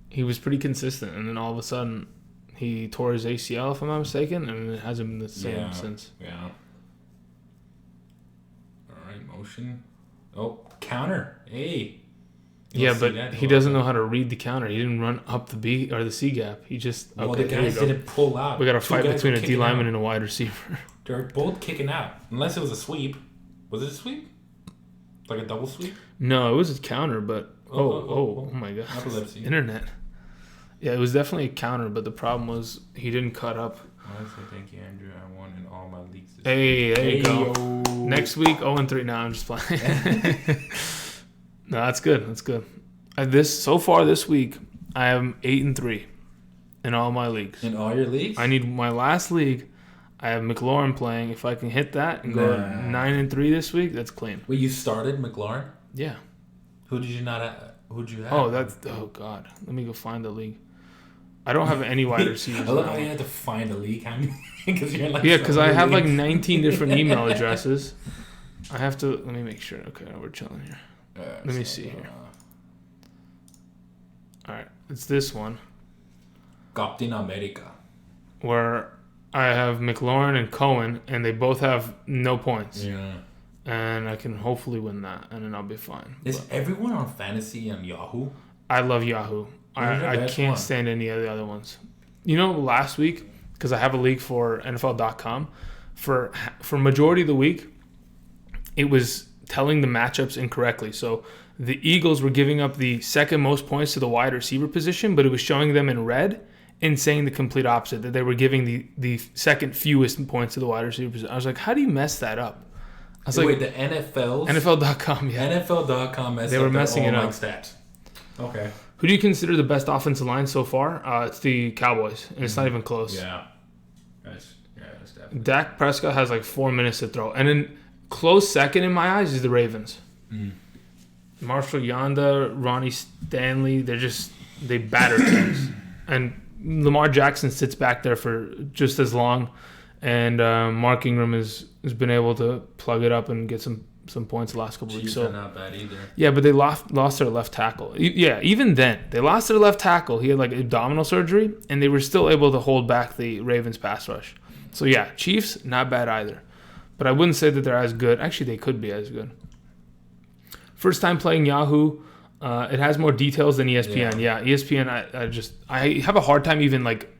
He was pretty consistent, and then all of a sudden, he tore his ACL, if I'm not mistaken, and it hasn't been the same since. Yeah. All right, motion. Oh, counter. Hey. Yeah, but he doesn't know how to read the counter. He didn't run up the B or the C gap. He just the guys didn't pull out. We got a fight between a D lineman and a wide receiver. They're both kicking out, unless it was a sweep. Was it a sweep? Like a double sweep? No, it was a counter, but oh my god, epilepsy. Internet. Yeah, it was definitely a counter, but the problem was he didn't cut up. Honestly, thank you, Andrew. I won in all my leagues. Hey, there you go. Next week, 0-3. Now I'm just playing. No, that's good. That's good. So far this week, I am 8-3 in all my leagues. In all your leagues? I need my last league. I have McLaurin playing. If I can hit that and go 9-3 this week, that's clean. Wait, you started McLaurin? Yeah. Who did you not have? Who'd you have? Oh God. Let me go find the league. I don't have any wide receivers. I love how you had to find a league. Because you're like. Yeah, because I have like 19 different email addresses. I have to. Let me make sure. Okay, we're chilling here. Let me see here. All right, it's this one. Captain America. Where I have McLaurin and Cohen, and they both have no points. Yeah. And I can hopefully win that, and then I'll be fine. Is everyone on fantasy on Yahoo? I love Yahoo. I can't stand any of the other ones. You know, last week, because I have a league for NFL.com, for majority of the week, it was telling the matchups incorrectly. So the Eagles were giving up the second most points to the wide receiver position, but it was showing them in red and saying the complete opposite, that they were giving the second fewest points to the wide receiver position. I was like, how do you mess that up? I was Wait, the NFL.com, yeah. NFL.com they were messing it up. Stats. Okay. Who do you consider the best offensive line so far? It's the Cowboys, and it's not even close. Yeah. That's definitely. Dak Prescott has like 4 minutes to throw. And then close second in my eyes is the Ravens. Marshall Yanda, Ronnie Stanley, they batter teams. And Lamar Jackson sits back there for just as long. And Mark Ingram has been able to plug it up and get some points the last couple weeks. So not bad either. Yeah, but they lost their left tackle. Yeah, even then, they lost their left tackle. He had like abdominal surgery, and they were still able to hold back the Ravens pass rush. So yeah, Chiefs, not bad either. But I wouldn't say that they're as good. Actually, they could be as good. First time playing Yahoo. It has more details than ESPN. Yeah, ESPN, I have a hard time even like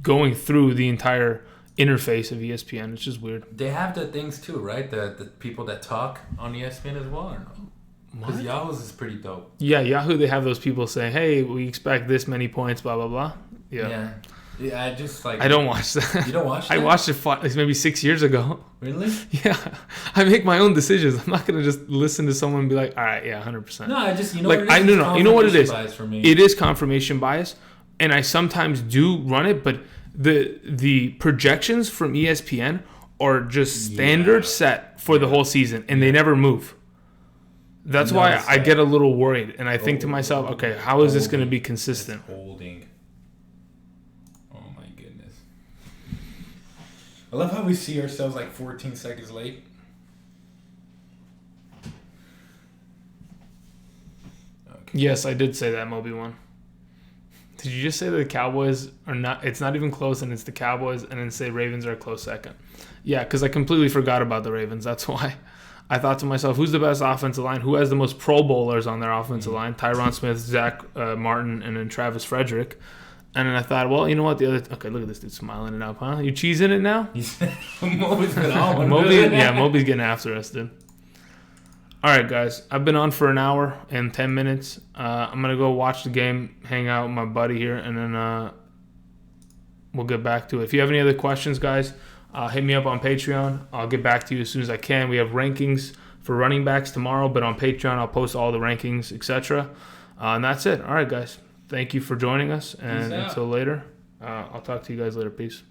going through the entire interface of ESPN. It's just weird. They have the things too, right? The people that talk on ESPN as well, or no? Because Yahoo's is pretty dope. Yeah, Yahoo, they have those people saying, hey, we expect this many points, blah, blah, blah. Yeah, I just like... I don't watch that. You don't watch that? I watched it maybe 6 years ago. Really? Yeah. I make my own decisions. I'm not going to just listen to someone and be like, all right, yeah, 100%. No, I just, you know what it is? Bias for me. It is confirmation bias, and I sometimes do run it, but the projections from ESPN are just standard set for the whole season, and they never move. That's why I get a little worried, and I think to myself, okay, how is this going to be consistent? It's holding. Oh my goodness. I love how we see ourselves like 14 seconds late. Okay. Yes, I did say that, Moby one. Did you just say that the Cowboys are not... It's not even close, and it's the Cowboys, and then say Ravens are a close second? Yeah, because I completely forgot about the Ravens. That's why I thought to myself, who's the best offensive line? Who has the most Pro Bowlers on their offensive line? Tyron Smith, Zach Martin, and then Travis Frederick. And then I thought, well, you know what? Okay, look at this dude smiling it up, huh? You cheesing it now? Moby's been on one. Moby's getting after us, dude. All right, guys. I've been on for an hour and 10 minutes. I'm going to go watch the game, hang out with my buddy here, and then we'll get back to it. If you have any other questions, guys, hit me up on Patreon. I'll get back to you as soon as I can. We have rankings for running backs tomorrow, but on Patreon, I'll post all the rankings, etc. And that's it. All right, guys. Thank you for joining us, and until later, I'll talk to you guys later. Peace.